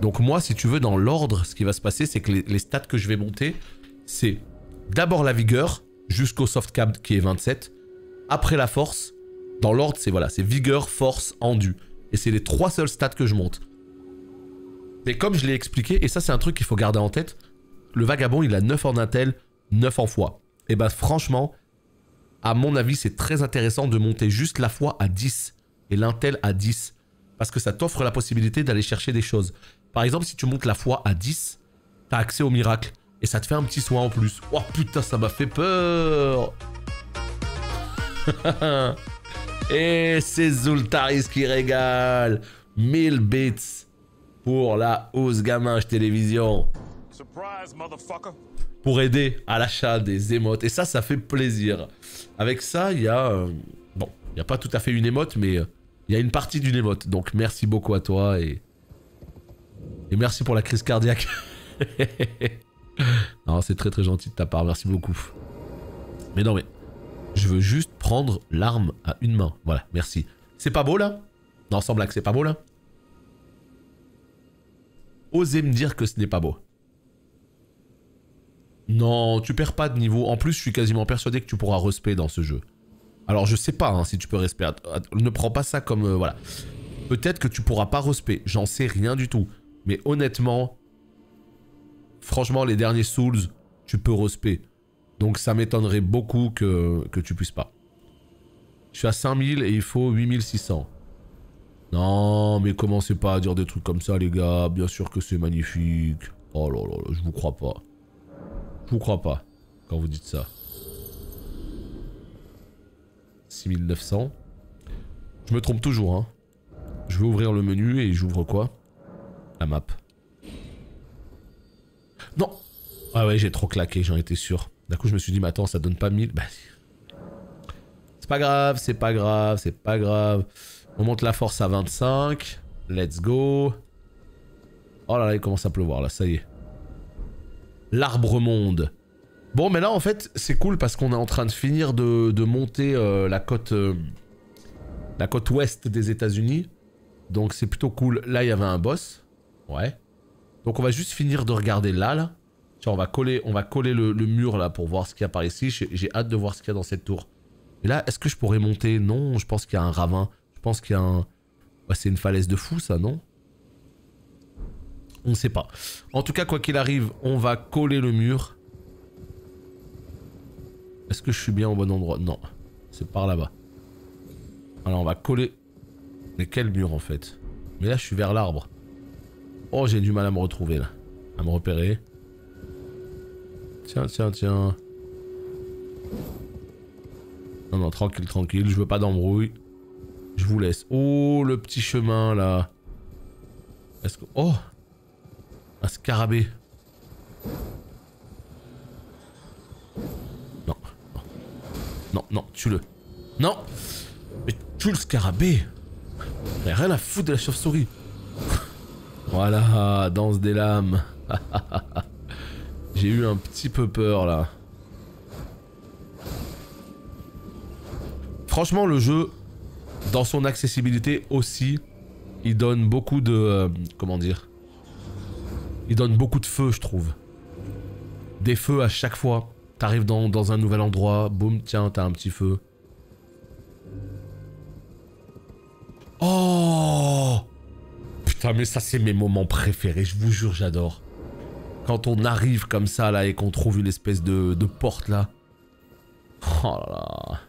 Donc moi, si tu veux, dans l'ordre, ce qui va se passer, c'est que les stats que je vais monter, c'est d'abord la vigueur, jusqu'au soft cap qui est 27. Après la force, dans l'ordre, c'est voilà, c'est vigueur, force, endu. Et c'est les 3 seuls stats que je monte. Mais comme je l'ai expliqué, et ça c'est un truc qu'il faut garder en tête, le vagabond, il a 9 en intel, 9 en foi. Et bah franchement, à mon avis, c'est très intéressant de monter juste la foi à 10 et l'intel à 10. Parce que ça t'offre la possibilité d'aller chercher des choses. Par exemple, si tu montes la foi à 10, t'as accès au miracle. Et ça te fait un petit soin en plus. Oh putain, ça m'a fait peur. Et c'est Zultaris qui régale. 1000 bits pour la hausse gamage télévision. Surprise, motherfucker. Pour aider à l'achat des émotes. Et ça fait plaisir. Avec ça, il y a... bon, il n'y a pas tout à fait une émote, mais il y a une partie d'une émote. Donc merci beaucoup à toi et merci pour la crise cardiaque. Non, c'est très très gentil de ta part, merci beaucoup. Mais non, mais... je veux juste prendre l'arme à une main. Voilà, merci. C'est pas beau là? Non, sans blague, c'est pas beau là? Osez me dire que ce n'est pas beau. Non, tu perds pas de niveau. En plus, je suis quasiment persuadé que tu pourras respect dans ce jeu. Alors, je sais pas hein, si tu peux respect. Ne prends pas ça comme... voilà. Peut-être que tu pourras pas respect. J'en sais rien du tout. Mais honnêtement... franchement, les derniers Souls, tu peux respect. Donc ça m'étonnerait beaucoup que tu puisses pas. Je suis à 5000 et il faut 8600. Non, mais commencez pas à dire des trucs comme ça, les gars. Bien sûr que c'est magnifique. Oh là là, je vous crois pas. Je vous crois pas quand vous dites ça. 6900. Je me trompe toujours, hein. Je vais ouvrir le menu et j'ouvre quoi? La map. Non! Ah ouais, j'ai trop claqué, j'en étais sûr. D'un coup, je me suis dit, mais attends, ça donne pas 1000. Bah, c'est pas grave, c'est pas grave, c'est pas grave. On monte la force à 25. Let's go. Oh là là, il commence à pleuvoir, là, ça y est. L'arbre monde. Bon, mais là, en fait, c'est cool parce qu'on est en train de finir de monter la côte ouest des États-Unis. Donc, c'est plutôt cool. Là, il y avait un boss. Ouais. Donc, on va juste finir de regarder là. Tiens, on va coller le mur là pour voir ce qu'il y a par ici. J'ai hâte de voir ce qu'il y a dans cette tour. Et là, est-ce que je pourrais monter? Non, je pense qu'il y a un ravin. Je pense qu'il y a un... ouais, c'est une falaise de fou ça, non? On ne sait pas. En tout cas, quoi qu'il arrive, on va coller le mur. Est-ce que je suis bien au bon endroit? Non. c'est par là-bas. Alors on va coller... Mais quel mur en fait? Mais là je suis vers l'arbre. Oh j'ai du mal à me retrouver là. À me repérer. Tiens, tiens, tiens. Non, non, tranquille, tranquille, je veux pas d'embrouille. Je vous laisse. Oh, le petit chemin là. Est-ce que... Oh! Un scarabée. Non, non. Non, non, tue-le. Non! Mais tue le scarabée! Y'a rien à foutre de la chauve-souris. Voilà, danse des lames. J'ai eu un petit peu peur là. Franchement, le jeu, dans son accessibilité aussi, il donne beaucoup de... comment dire? Il donne beaucoup de feux, je trouve. Des feux à chaque fois. T'arrives dans un nouvel endroit, boum, tiens, t'as un petit feu. Oh! Putain, mais ça, c'est mes moments préférés, je vous jure, j'adore. Quand on arrive comme ça, là, et qu'on trouve une espèce de porte, là. Oh là là.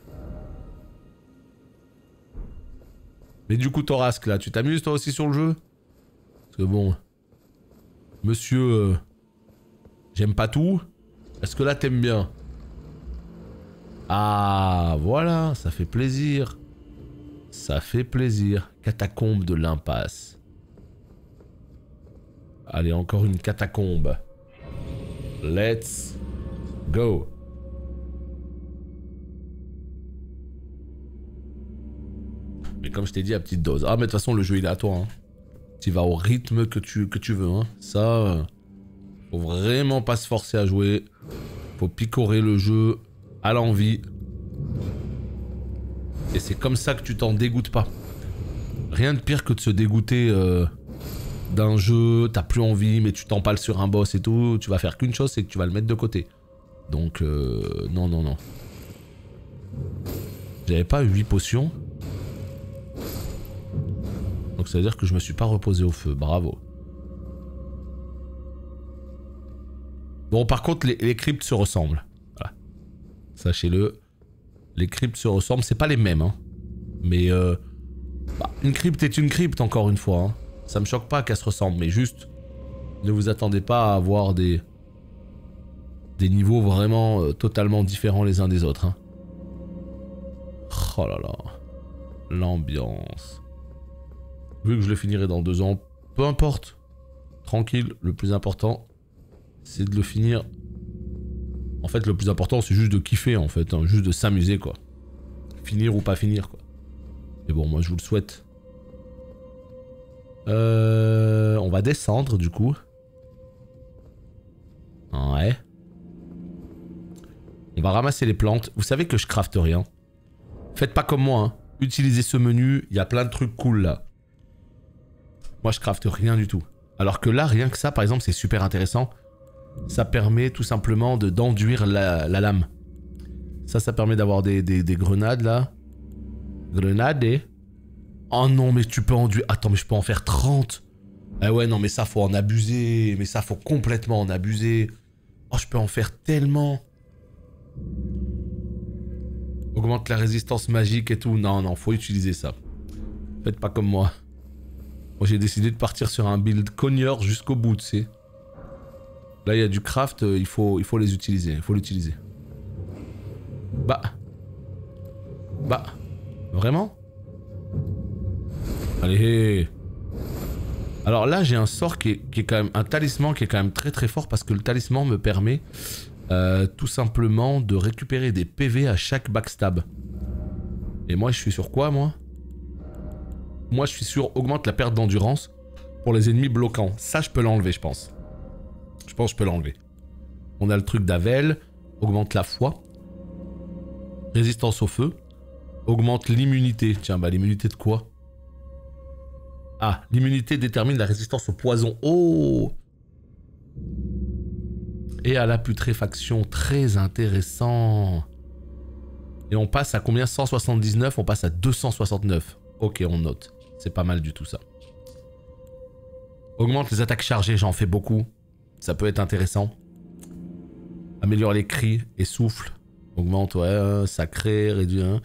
Mais du coup, Torasque, là, tu t'amuses toi aussi sur le jeu? Parce que bon... Monsieur... j'aime pas tout. Est-ce que là, t'aimes bien? Ah, voilà, ça fait plaisir. Ça fait plaisir. Catacombe de l'impasse. Allez, encore une catacombe. Let's go. Mais comme je t'ai dit, à petite dose. Ah, mais de toute façon, le jeu, il est à toi. Hein. Tu vas au rythme que tu veux. Hein. Ça, faut vraiment pas se forcer à jouer. Faut picorer le jeu à l'envie. Et c'est comme ça que tu t'en dégoûtes pas. Rien de pire que de se dégoûter d'un jeu, t'as plus envie, mais tu t'empales sur un boss et tout. Tu vas faire qu'une chose, c'est que tu vas le mettre de côté. Donc, non, non, non. J'avais pas 8 potions. Donc ça veut dire que je me suis pas reposé au feu, bravo. Bon, par contre, les cryptes se ressemblent. Voilà. Sachez-le. Les cryptes se ressemblent, c'est pas les mêmes, hein. Mais bah, une crypte est une crypte, encore une fois. Hein. Ça me choque pas qu'elles se ressemblent, mais juste, ne vous attendez pas à avoir des niveaux vraiment totalement différents les uns des autres. Hein. Oh là là. L'ambiance. Vu que je le finirai dans 2 ans, peu importe. Tranquille, le plus important, c'est de le finir. En fait, le plus important, c'est juste de kiffer, en fait. Hein, juste de s'amuser, quoi. Finir ou pas finir, quoi. Mais bon, moi, je vous le souhaite. On va descendre, du coup. Ouais. On va ramasser les plantes. Vous savez que je crafte rien. Faites pas comme moi, hein. Utilisez ce menu, il y a plein de trucs cool, là. Moi, je crafte rien du tout. Alors que là, rien que ça, par exemple, c'est super intéressant. Ça permet tout simplement d'enduire la lame. Ça permet d'avoir des grenades, là. Grenades et... Oh non, mais tu peux enduire... Attends, mais je peux en faire 30. Ah ouais, non, mais ça, faut en abuser. Mais ça, faut complètement en abuser. Oh, je peux en faire tellement. Augmente la résistance magique et tout. Non, non, faut utiliser ça. Faites pas comme moi. Moi, j'ai décidé de partir sur un build cogneur jusqu'au bout, tu sais. Là, il y a du craft, il faut les utiliser. Il faut l'utiliser. Bah. Vraiment? Allez. Alors là, j'ai un sort qui est quand même... Un talisman qui est quand même très très fort parce que le talisman me permet tout simplement de récupérer des PV à chaque backstab. Et moi, je suis sur quoi, moi? Moi, je suis sur augmente la perte d'endurance pour les ennemis bloquants. Ça, je peux l'enlever, je pense. Je pense que je peux l'enlever. On a le truc d'Avel. Augmente la foi. Résistance au feu. Augmente l'immunité. Tiens, bah l'immunité de quoi? Ah, l'immunité détermine la résistance au poison. Oh! Et à la putréfaction. Très intéressant. Et on passe à combien? 179. On passe à 269. Ok, on note. C'est pas mal du tout ça. Augmente les attaques chargées, j'en fais beaucoup. Ça peut être intéressant. Améliore les cris et souffle. Augmente, ouais, sacré, réduit. Hein.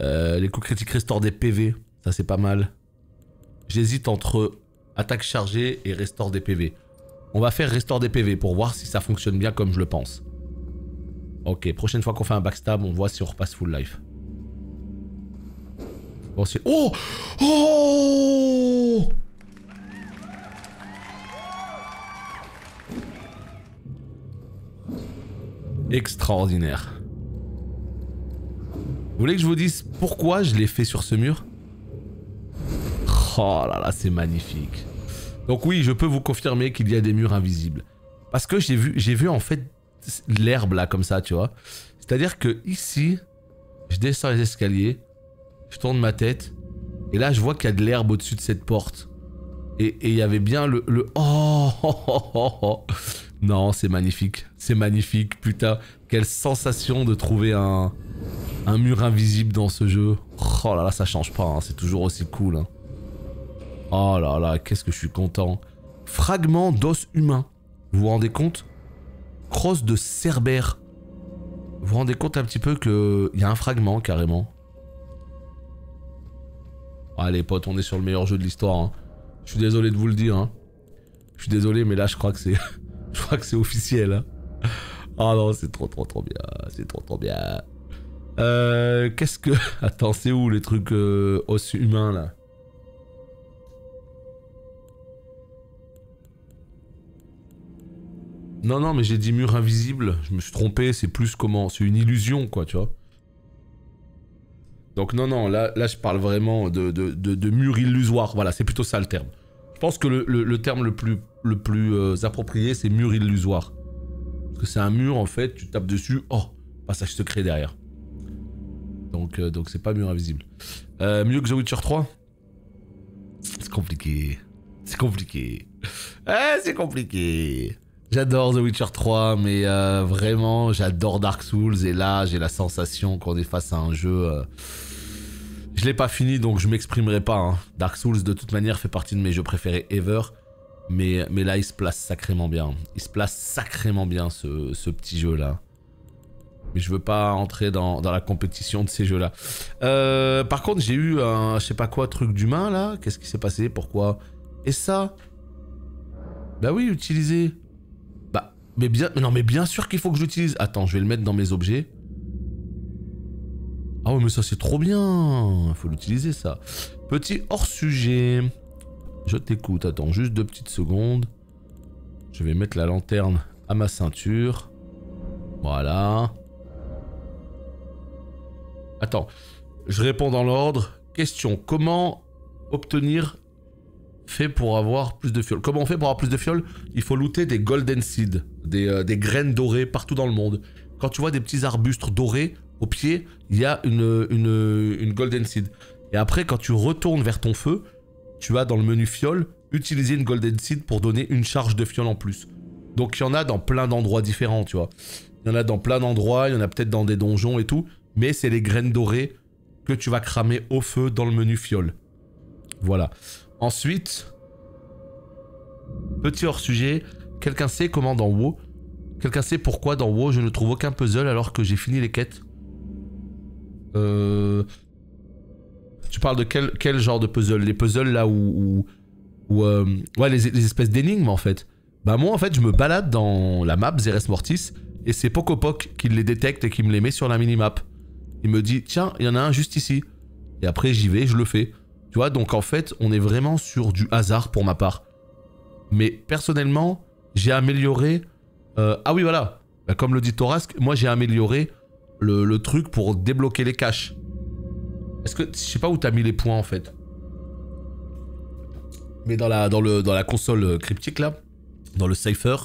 Les coups critiques restaurent des PV. Ça, c'est pas mal. J'hésite entre attaque chargée et restaure des PV. On va faire restaure des PV pour voir si ça fonctionne bien comme je le pense. Ok, prochaine fois qu'on fait un backstab, on voit si on repasse full life. Bon, c'est... Oh! Oh! Extraordinaire. Vous voulez que je vous dise pourquoi je l'ai fait sur ce mur? Oh là là, c'est magnifique. Donc oui, je peux vous confirmer qu'il y a des murs invisibles. Parce que j'ai vu en fait l'herbe là comme ça, tu vois. C'est-à-dire que ici, je descends les escaliers, je tourne ma tête, et là je vois qu'il y a de l'herbe au-dessus de cette porte. Et il y avait bien le... Oh, oh, oh, oh, oh. Non, c'est magnifique, putain. Quelle sensation de trouver un mur invisible dans ce jeu. Oh là là, ça change pas, hein. C'est toujours aussi cool. Hein. Oh là là, qu'est-ce que je suis content. Fragment d'os humain. Vous vous rendez compte? Crosse de Cerbère. Vous vous rendez compte un petit peu qu'il y a un fragment, carrément. Allez, potes, on est sur le meilleur jeu de l'histoire. Hein. Je suis désolé de vous le dire. Hein. Je suis désolé, mais là, je crois que c'est... je crois que c'est officiel. Hein. Oh non, c'est trop bien. C'est trop bien. Qu'est-ce que... Attends, c'est où les trucs os humains, là? Non, mais j'ai dit mur invisible. Je me suis trompé, c'est plus comment... C'est une illusion, quoi, tu vois. Donc non, là je parle vraiment de mur illusoire. Voilà, c'est plutôt ça le terme. Je pense que le terme le plus approprié, c'est mur illusoire. Parce que c'est un mur, en fait, tu tapes dessus, oh, passage secret derrière. Donc c'est pas mur invisible. Mieux que The Witcher 3 ? C'est compliqué. C'est compliqué. C'est compliqué. J'adore The Witcher 3, mais vraiment, j'adore Dark Souls. Et là, j'ai la sensation qu'on est face à un jeu... Je l'ai pas fini, donc je m'exprimerai pas. Hein. Dark Souls, de toute manière, fait partie de mes jeux préférés ever. Mais là, il se place sacrément bien. Il se place sacrément bien, ce petit jeu-là. Mais je veux pas entrer dans la compétition de ces jeux-là. Par contre, j'ai eu un, je sais pas quoi, truc d'humain, là. Qu'est-ce qui s'est passé? Pourquoi? Et ça? Bah oui, utiliser. Bah, mais bien sûr qu'il faut que je l'utilise. Attends, je vais le mettre dans mes objets. Ah ouais, mais ça c'est trop bien. Faut l'utiliser, ça. Petit hors-sujet. Je t'écoute. Attends, juste 2 petites secondes. Je vais mettre la lanterne à ma ceinture. Voilà. Attends, je réponds dans l'ordre. Question, comment obtenir fait pour avoir plus de fioles? Comment on fait pour avoir plus de fioles? Il faut looter des golden seeds, des graines dorées partout dans le monde. Quand tu vois des petits arbustes dorés, au pied, il y a une golden seed. Et après, quand tu retournes vers ton feu, tu as dans le menu fiole, utiliser une golden seed pour donner une charge de fiole en plus. Donc il y en a dans plein d'endroits différents, tu vois. Il y en a dans plein d'endroits, il y en a peut-être dans des donjons et tout. Mais c'est les graines dorées que tu vas cramer au feu dans le menu fiole. Voilà. Ensuite, petit hors-sujet, quelqu'un sait comment dans WoW, quelqu'un sait pourquoi dans WoW je ne trouve aucun puzzle alors que j'ai fini les quêtes? Tu parles de quel genre de puzzle? Les puzzles là où ouais, les espèces d'énigmes en fait. Bah moi en fait je me balade dans la map Zeres Mortis et c'est Pokopok qui les détecte et qui me les met sur la minimap. Il me dit tiens, il y en a un juste ici. Et après j'y vais, je le fais. Tu vois, donc en fait on est vraiment sur du hasard pour ma part. Mais personnellement, j'ai amélioré... ah oui voilà, bah, comme le dit Torasque, moi j'ai amélioré le truc pour débloquer les caches. Est-ce que... Je sais pas où t'as mis les points en fait. Mais dans la console cryptique là, dans le cipher,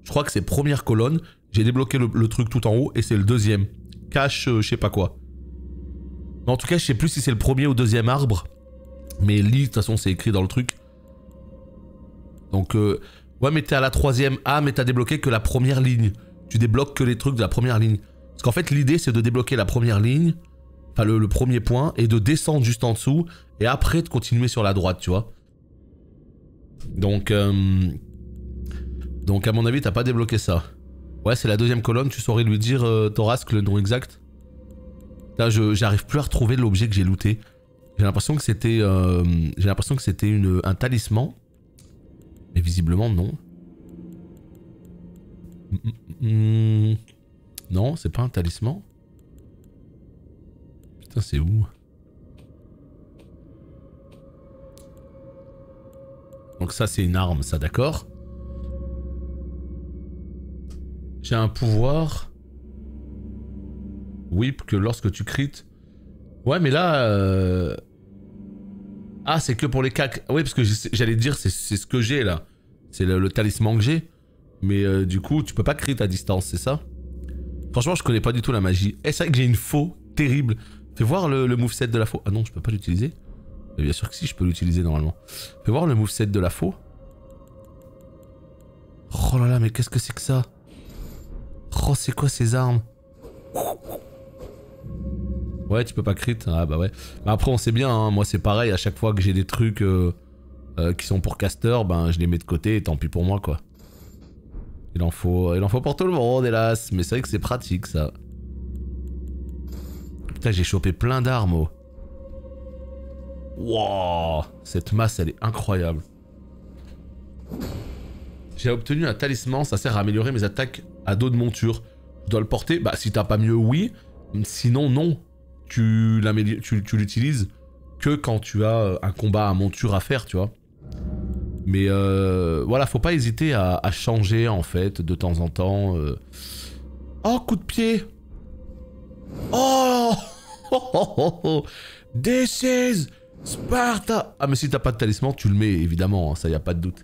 je crois que c'est première colonne. J'ai débloqué le truc tout en haut et c'est le deuxième. Cache je sais pas quoi. Mais en tout cas je sais plus si c'est le premier ou deuxième arbre. Mais lis, de toute façon c'est écrit dans le truc. Donc ouais mais t'es à la troisième. Ah mais t'as débloqué que la première ligne. Tu débloques que les trucs de la première ligne. Parce qu'en fait l'idée c'est de débloquer la première ligne. Enfin le premier point. Et de descendre juste en dessous. Et après de continuer sur la droite tu vois. Donc à mon avis t'as pas débloqué ça. Ouais, c'est la deuxième colonne, tu saurais lui dire, Thorasque, le nom exact? Là, j'arrive plus à retrouver l'objet que j'ai looté. J'ai l'impression que c'était un talisman. Mais visiblement, non. Non, c'est pas un talisman. Putain, c'est où? Donc ça, c'est une arme, ça, d'accord. J'ai un pouvoir... Whip que lorsque tu crites... Ouais, mais là... Ah, c'est que pour les cacs. Oui, parce que j'allais te dire, c'est ce que j'ai, là. C'est le talisman que j'ai. Mais du coup, tu peux pas crit à distance, c'est ça? Franchement, je connais pas du tout la magie. Eh, c'est vrai que j'ai une faux terrible. Fais voir le moveset de la faux. Ah non, je peux pas l'utiliser. Bien sûr que si, je peux l'utiliser normalement. Fais voir le moveset de la faux. Oh là là, mais qu'est-ce que c'est que ça? Oh, c'est quoi ces armes? Ouais, tu peux pas crit. Ah bah ouais. Mais après, on sait bien, hein, moi c'est pareil, à chaque fois que j'ai des trucs qui sont pour caster, ben je les mets de côté et tant pis pour moi, quoi. Il en faut pour tout le monde, hélas. Mais c'est vrai que c'est pratique, ça. Putain, j'ai chopé plein d'armes, oh. Wow, cette masse, elle est incroyable. J'ai obtenu un talisman, ça sert à améliorer mes attaques à dos de monture. Je dois le porter? Bah, si t'as pas mieux, oui. Sinon, non. Tu l'utilises que quand tu as un combat à monture à faire, tu vois. Mais voilà, faut pas hésiter à changer, en fait, de temps en temps. Oh, coup de pied! Oh! This is Sparta! Ah, mais si t'as pas de talisman, tu le mets, évidemment, hein, ça y a pas de doute.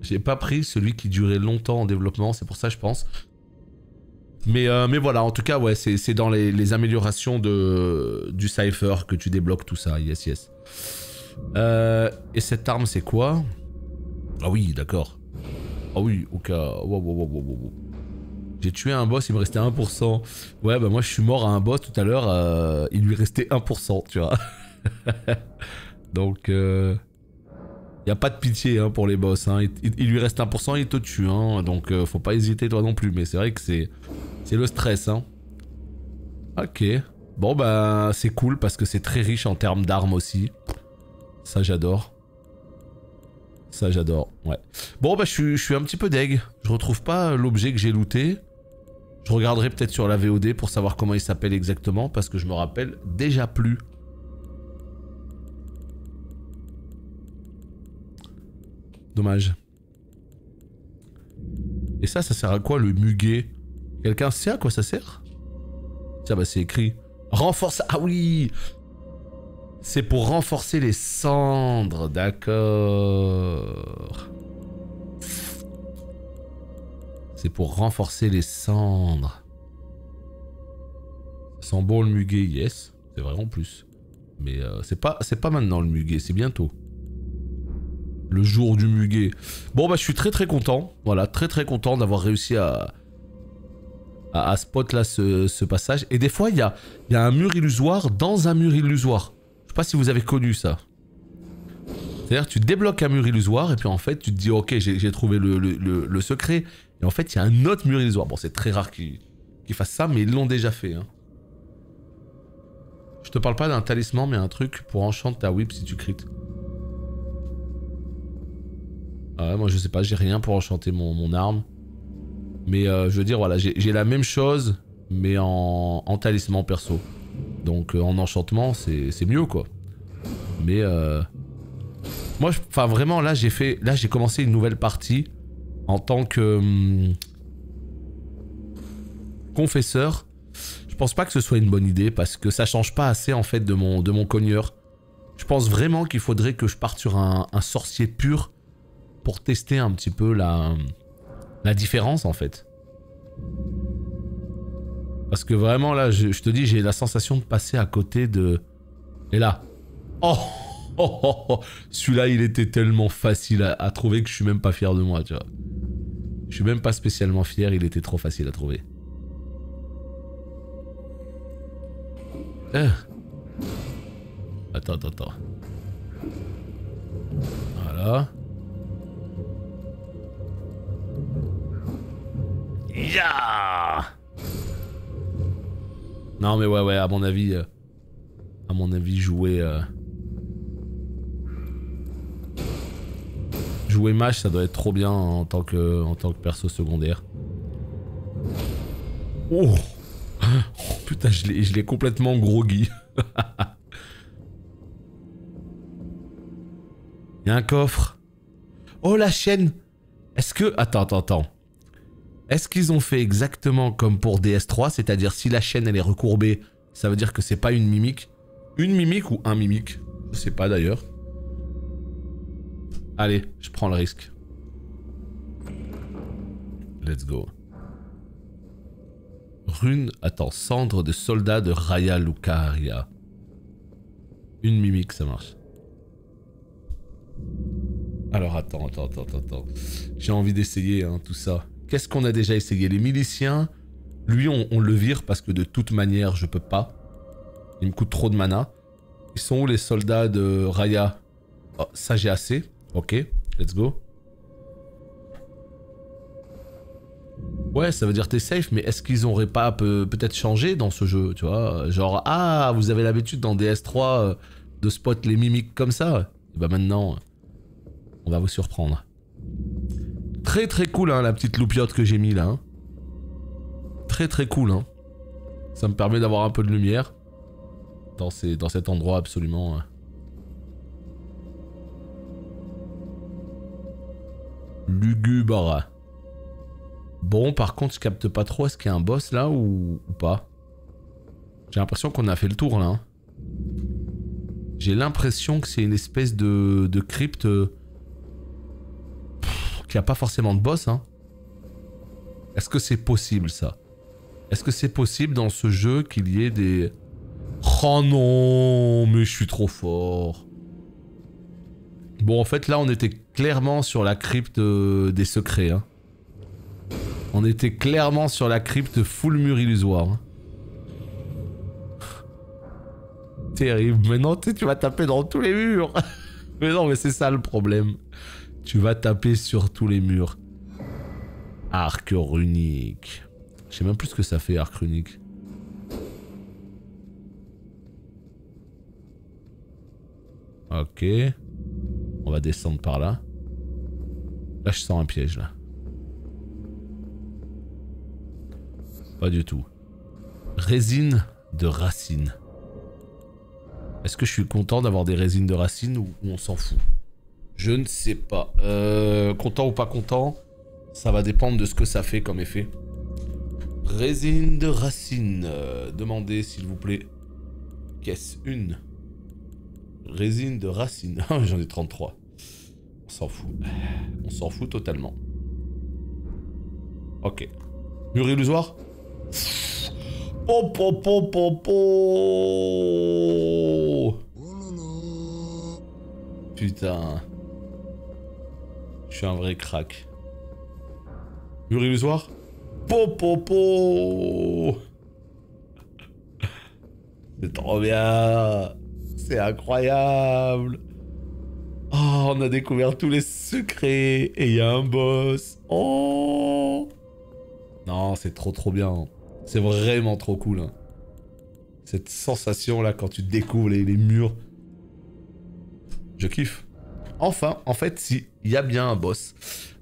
J'ai pas pris celui qui durait longtemps en développement, c'est pour ça, je pense. Mais voilà, en tout cas, ouais, c'est dans les améliorations du Cypher que tu débloques tout ça, yes, yes. Et cette arme, c'est quoi? Ah oui, d'accord. Ah oui, au cas... Wow. J'ai tué un boss, il me restait 1%. Ouais, bah moi, je suis mort à un boss tout à l'heure, il lui restait 1%, tu vois. Donc... Y a pas de pitié hein, pour les boss, hein. Il lui reste 1%, il te tue, hein. Donc faut pas hésiter toi non plus, mais c'est vrai que c'est le stress, hein. Ok, bon bah c'est cool parce que c'est très riche en termes d'armes aussi. Ça j'adore. Ça j'adore, ouais. Bon bah je suis un petit peu deg, je retrouve pas l'objet que j'ai looté. Je regarderai peut-être sur la VOD pour savoir comment il s'appelle exactement parce que je me rappelle déjà plus. Dommage. Et ça sert à quoi le muguet? Quelqu'un sait à quoi ça sert? Tiens, bah c'est écrit. Renforce... Ah oui! C'est pour renforcer les cendres, d'accord. C'est pour renforcer les cendres. Ça sent bon le muguet, yes. C'est vrai en plus. Mais c'est pas maintenant le muguet, c'est bientôt. Le jour du muguet. Bon bah je suis très content. Voilà, très content d'avoir réussi à spot là ce passage. Et des fois il y a un mur illusoire dans un mur illusoire. Je sais pas si vous avez connu ça. C'est-à-dire tu débloques un mur illusoire et puis en fait tu te dis ok j'ai trouvé le secret. Et en fait il y a un autre mur illusoire. Bon c'est très rare qu'ils fassent ça mais ils l'ont déjà fait. Hein. Je te parle pas d'un talisman mais un truc pour enchanter ta whip si tu crites. Ouais, moi je sais pas, j'ai rien pour enchanter mon arme. Mais je veux dire, voilà, j'ai la même chose, mais en talisman perso. Donc en enchantement, c'est mieux quoi. Mais moi, enfin vraiment, là j'ai commencé une nouvelle partie en tant que confesseur. Je pense pas que ce soit une bonne idée parce que ça change pas assez en fait de mon cogneur. Je pense vraiment qu'il faudrait que je parte sur un sorcier pur. Pour tester un petit peu la différence en fait. Parce que vraiment là, je te dis, j'ai la sensation de passer à côté de... Et là... Oh, celui-là il était tellement facile à trouver que je suis même pas fier de moi, tu vois. Je suis même pas spécialement fier, il était trop facile à trouver. Attends. Ya. Non mais ouais, à mon avis, jouer mage, ça doit être trop bien en tant que perso secondaire. Oh, putain, je l'ai complètement groggy. Il y a un coffre. Oh, la chaîne. Est-ce que... Attends. Est-ce qu'ils ont fait exactement comme pour DS3, c'est-à-dire si la chaîne elle est recourbée, ça veut dire que c'est pas une mimique? Une mimique ou un mimique? Je sais pas d'ailleurs. Allez, je prends le risque. Let's go. Rune, attends, cendre de soldat de Raya Lucaria. Une mimique, ça marche. Alors attends. J'ai envie d'essayer hein, tout ça. Qu'est-ce qu'on a déjà essayé? Les miliciens, lui on le vire parce que de toute manière je peux pas. Il me coûte trop de mana. Ils sont où les soldats de Raya? Oh, ça j'ai assez. Ok, let's go. Ouais, ça veut dire t'es safe, mais est-ce qu'ils auraient pas peut-être changé dans ce jeu, tu vois? Genre, ah, vous avez l'habitude dans DS3 de spot les mimiques comme ça? Et bah maintenant, on va vous surprendre. Très cool, hein, la petite loupiote que j'ai mis là. Hein. Très cool, hein. Ça me permet d'avoir un peu de lumière dans cet endroit absolument... lugubre. Bon, par contre, je capte pas trop. Est-ce qu'il y a un boss là ou pas? J'ai l'impression qu'on a fait le tour là. Hein. J'ai l'impression que c'est une espèce de crypte qui a pas forcément de boss. Hein. Est-ce que c'est possible ça? Est-ce que c'est possible dans ce jeu qu'il y ait des... Oh non, mais je suis trop fort. Bon, en fait, là, on était clairement sur la crypte des secrets. Hein. On était clairement sur la crypte full mur illusoire. Hein. Terrible. Mais non, tu vas taper dans tous les murs. Mais non, mais c'est ça le problème. Tu vas taper sur tous les murs. Arc runique. Je sais même plus ce que ça fait, arc runique. Ok. On va descendre par là. Là, je sens un piège, là. Pas du tout. Résine de racine. Est-ce que je suis content d'avoir des résines de racine ou on s'en fout? Je ne sais pas. Content ou pas content, ça va dépendre de ce que ça fait comme effet. Résine de racine. Demandez, s'il vous plaît. Qu'est-ce une? Résine de racine. J'en ai 33. On s'en fout. On s'en fout totalement. Ok. Mur illusoire. Putain. Je suis un vrai crack. Mur illusoire. C'est trop bien. C'est incroyable. Oh, on a découvert tous les secrets. Et il y a un boss. Oh. Non, c'est trop bien. C'est vraiment trop cool. Hein. Cette sensation là quand tu découvres les murs. Je kiffe. Enfin, en fait, si, il y a bien un boss.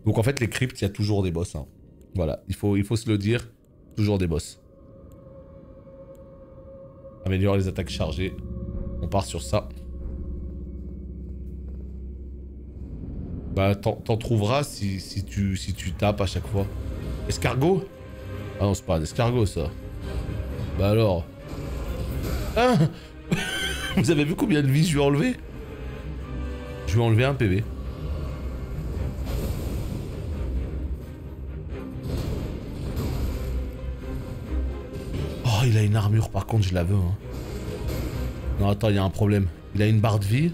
Donc en fait, les cryptes, il y a toujours des boss. Hein. Voilà, il faut se le dire. Toujours des boss. Améliorer les attaques chargées. On part sur ça. Bah, t'en trouveras si tu tapes à chaque fois. Escargot? Ah non, c'est pas un escargot, ça. Bah alors. Ah. Vous avez vu combien de vie je lui ai enlevé? Je lui ai enlevé un PV. Oh, il a une armure, par contre, je la veux. Hein. Non, attends, il y a un problème. Il a une barre de vie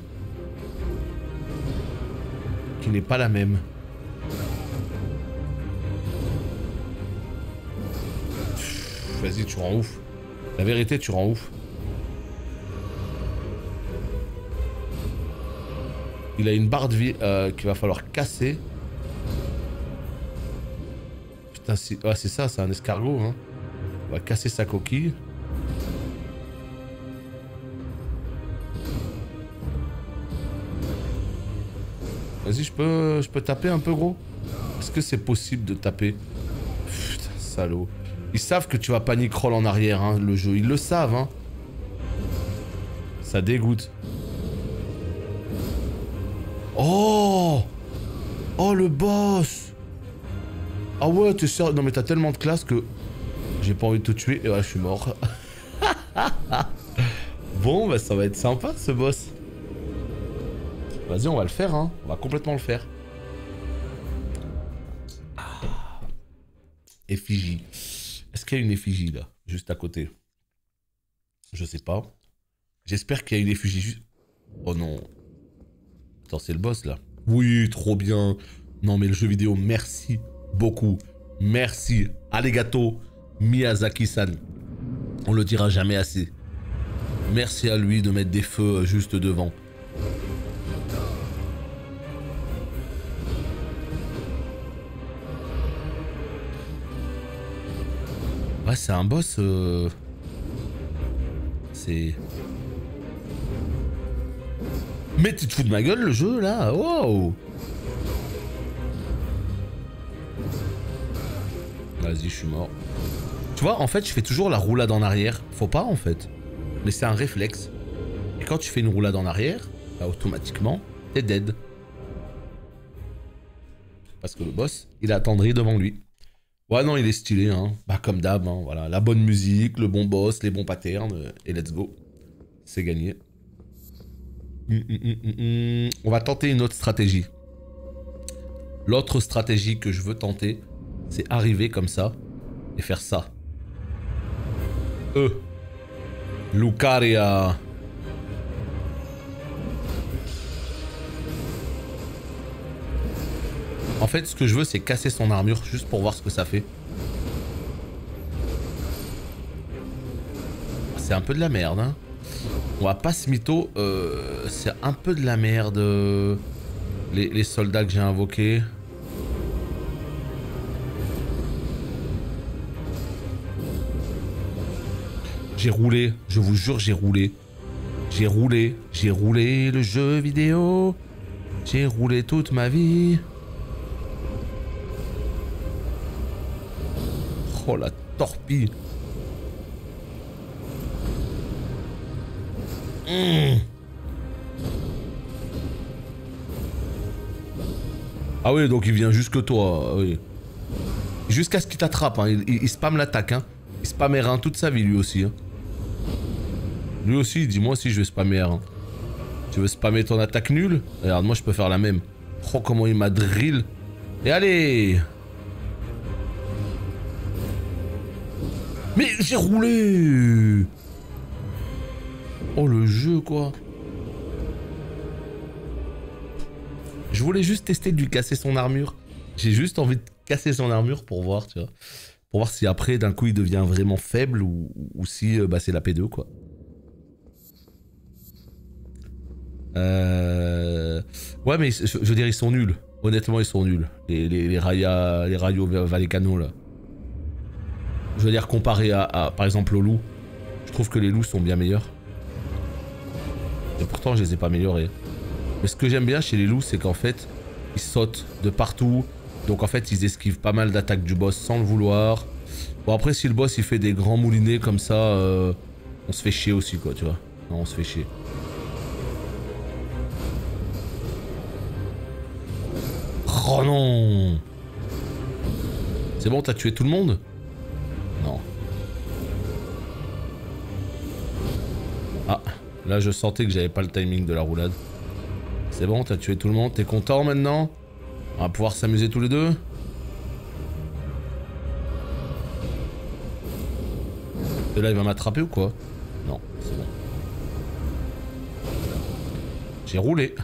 qui n'est pas la même. Vas-y, tu rends ouf. La vérité, tu rends ouf. Il a une barre de vie qu'il va falloir casser. Ah, c'est ça, c'est un escargot. Hein. On va casser sa coquille. Vas-y, je peux taper un peu, gros? Est-ce que c'est possible de taper? Putain, salaud. Ils savent que tu vas panic roll en arrière, hein, le jeu. Ils le savent, hein. Ça dégoûte. Oh! Oh, le boss! Ah ouais, t'es sérieux? Non, mais t'as tellement de classe que j'ai pas envie de te tuer. Et ouais, je suis mort. Bon, bah ça va être sympa, ce boss. Vas-y, on va le faire, hein. On va complètement le faire. Ah. Effigie. Est-ce qu'il y a une effigie, là? Juste à côté. Je sais pas. J'espère qu'il y a une effigie juste... Oh non. Attends, c'est le boss, là. Oui, trop bien. Non, mais le jeu vidéo, merci beaucoup. Merci. Arigato Miyazaki-san. On le dira jamais assez. Merci à lui de mettre des feux juste devant. Ouais, c'est un boss... C'est... Mais tu te fous de ma gueule, le jeu, là? Wow! Vas-y, je suis mort. Tu vois, en fait, je fais toujours la roulade en arrière. Faut pas, en fait. Mais c'est un réflexe. Et quand tu fais une roulade en arrière, bah, automatiquement, t'es dead. Parce que le boss, il a attendri devant lui. Ouais, non, il est stylé, hein. Bah, comme d'hab, hein, voilà. La bonne musique, le bon boss, les bons patterns, et let's go. C'est gagné. On va tenter une autre stratégie. L'autre stratégie que je veux tenter, c'est arriver comme ça et faire ça. Lucaria. En fait, ce que je veux, c'est casser son armure juste pour voir ce que ça fait. C'est un peu de la merde, hein. On va pas se mytho. C'est un peu de la merde. Les soldats que j'ai invoqués. J'ai roulé, je vous jure, j'ai roulé. J'ai roulé le jeu vidéo. J'ai roulé toute ma vie. Oh la torpille. Ah oui, donc il vient jusque toi, oui. Jusqu'à ce qu'il t'attrape, hein. Il spamme l'attaque, hein. Il spamme R1 toute sa vie, lui aussi, hein. Lui aussi, dis-moi si je vais spammer R1. Tu veux spammer ton attaque nulle? Regarde, moi je peux faire la même. Oh, comment il m'a drill. Et allez! Mais j'ai roulé! Oh, le jeu, quoi. Je voulais juste tester de lui casser son armure. J'ai juste envie de casser son armure pour voir, tu vois. Pour voir si après, d'un coup, il devient vraiment faible ou si bah, c'est la P2, quoi. Ouais, mais je veux dire, ils sont nuls. Honnêtement, ils sont nuls. Les Rayo Vallecano, là. Je veux dire, comparé à, par exemple, aux loups, je trouve que les loups sont bien meilleurs. Et pourtant, je les ai pas améliorés. Mais ce que j'aime bien chez les loups, c'est qu'en fait, ils sautent de partout. Donc en fait, ils esquivent pas mal d'attaques du boss sans le vouloir. Bon, après, si le boss, il fait des grands moulinets comme ça, on se fait chier aussi, quoi, tu vois. Non, on se fait chier. Oh non! C'est bon, t'as tué tout le monde? Non. Ah, là je sentais que j'avais pas le timing de la roulade. C'est bon, t'as tué tout le monde, t'es content maintenant? On va pouvoir s'amuser tous les deux? Et là il va m'attraper ou quoi? Non, c'est bon. J'ai roulé.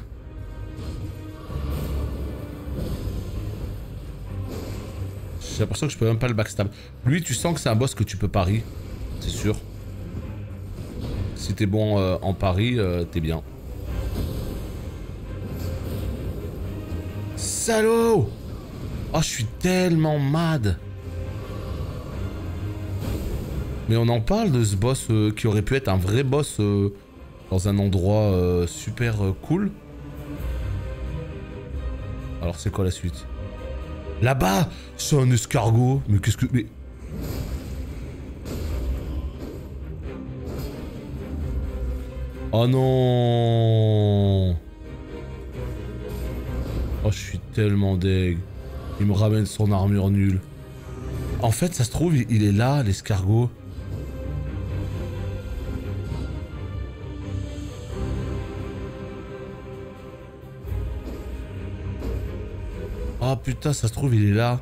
J'ai l'impression que je peux même pas le backstab. Lui, tu sens que c'est un boss que tu peux pari. C'est sûr. Si t'es bon en pari, t'es bien. Salaud! Oh, je suis tellement mad. Mais on en parle de ce boss qui aurait pu être un vrai boss dans un endroit super cool. Alors c'est quoi la suite? Là-bas, c'est un escargot. Mais qu'est-ce que... Mais... Oh non! Oh, je suis tellement deg. Il me ramène son armure nulle. En fait, ça se trouve, il est là, l'escargot. Oh putain, ça se trouve, il est là.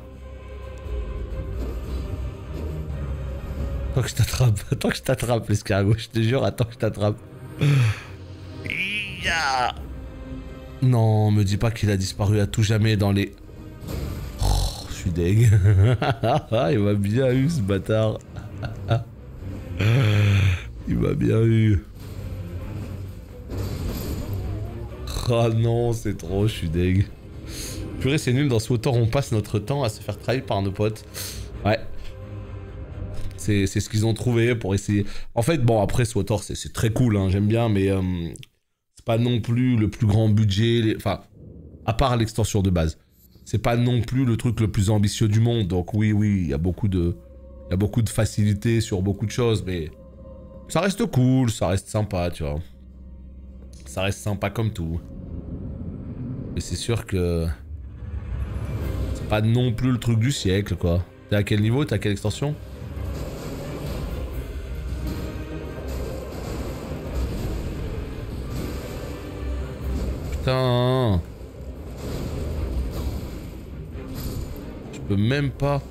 Attends que je t'attrape, attends que je t'attrape, l'escargot, je te jure, attends que je t'attrape. Non, me dis pas qu'il a disparu à tout jamais dans les... Oh, je suis deg. Il m'a bien eu, ce bâtard. Il m'a bien eu. Oh non, c'est trop, je suis deg. Purée, c'est nul, dans ce autant on passe notre temps à se faire trahir par nos potes. Ouais. C'est ce qu'ils ont trouvé pour essayer... En fait, bon, après, SWTOR, c'est très cool, hein, j'aime bien, mais... c'est pas non plus le plus grand budget... Enfin, à part l'extension de base. C'est pas non plus le truc le plus ambitieux du monde, donc oui, il y a beaucoup de... Il y a beaucoup de facilité sur beaucoup de choses, mais... Ça reste cool, ça reste sympa, tu vois. Ça reste sympa comme tout. Mais c'est sûr que... C'est pas non plus le truc du siècle, quoi. T'es à quel niveau? T'es à quelle extension? Putain. Je peux même pas...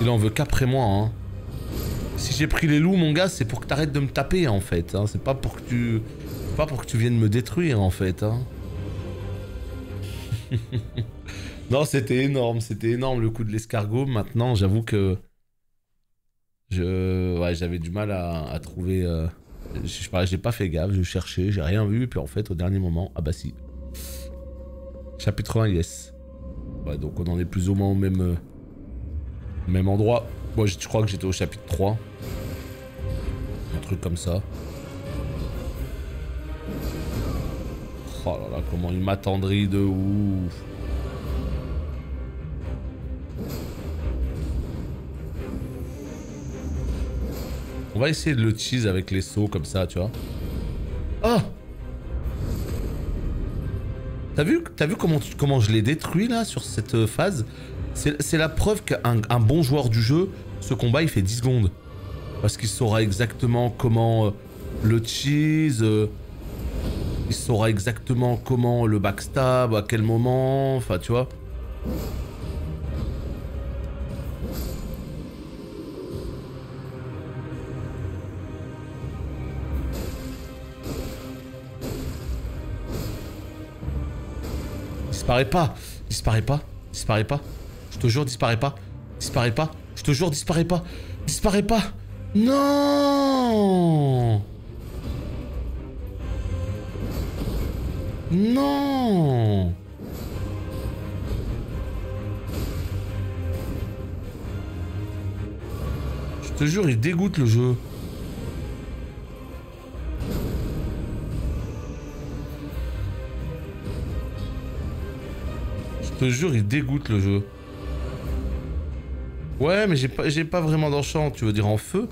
Il en veut qu'après moi, hein. Si j'ai pris les loups, mon gars, c'est pour que t'arrêtes de me taper, en fait. Hein. C'est pas pour que tu... C'est pas pour que tu viennes me détruire, en fait. Hein. Non, c'était énorme le coup de l'escargot. Maintenant, j'avoue que... Ouais, j'avais du mal à trouver... J'ai pas fait gaffe, je cherchais, j'ai rien vu, et puis en fait, au dernier moment... Ah bah si. Chapitre 1, yes. Ouais, donc on en est plus ou moins au même endroit. Moi, je crois que j'étais au chapitre 3. Un truc comme ça. Oh là là, comment il m'attendrit de ouf. On va essayer de le cheese avec les sauts comme ça, tu vois. Oh! T'as vu comment je l'ai détruit là sur cette phase? C'est la preuve qu'un bon joueur du jeu, ce combat il fait 10 secondes. Parce qu'il saura exactement comment le cheese, il saura exactement comment le backstab, à quel moment, enfin tu vois. Disparaît pas, disparaît pas, disparaît pas. Je te jure, disparaît pas, disparaît pas. Je te jure, disparaît pas, disparaît pas. Non! Non! Je te jure, il dégoûte le jeu. Je te jure, il dégoûte le jeu. Ouais, mais j'ai pas vraiment d'enchant, tu veux dire en feu?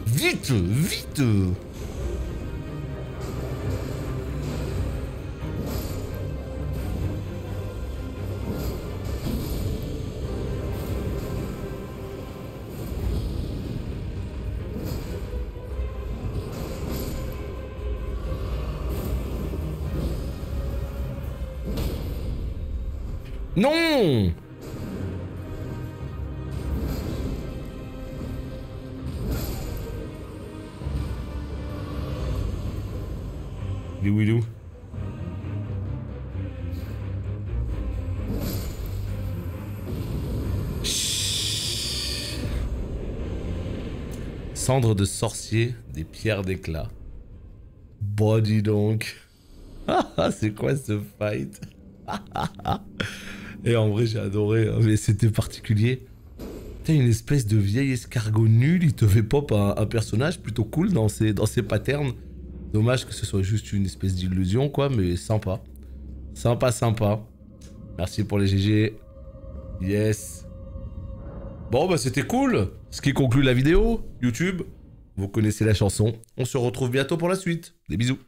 Vite, vite! Non! Il est où, il est où? Cendres de sorcier, des pierres d'éclat. Bon, dis donc. C'est quoi ce fight? Et en vrai, j'ai adoré, hein, mais c'était particulier. T'as une espèce de vieil escargot nul, il te fait pop un personnage plutôt cool dans ses patterns. Dommage que ce soit juste une espèce d'illusion, quoi, mais sympa. Sympa, sympa. Merci pour les GG. Yes. Bon, bah c'était cool. Ce qui conclut la vidéo. YouTube, vous connaissez la chanson. On se retrouve bientôt pour la suite. Des bisous.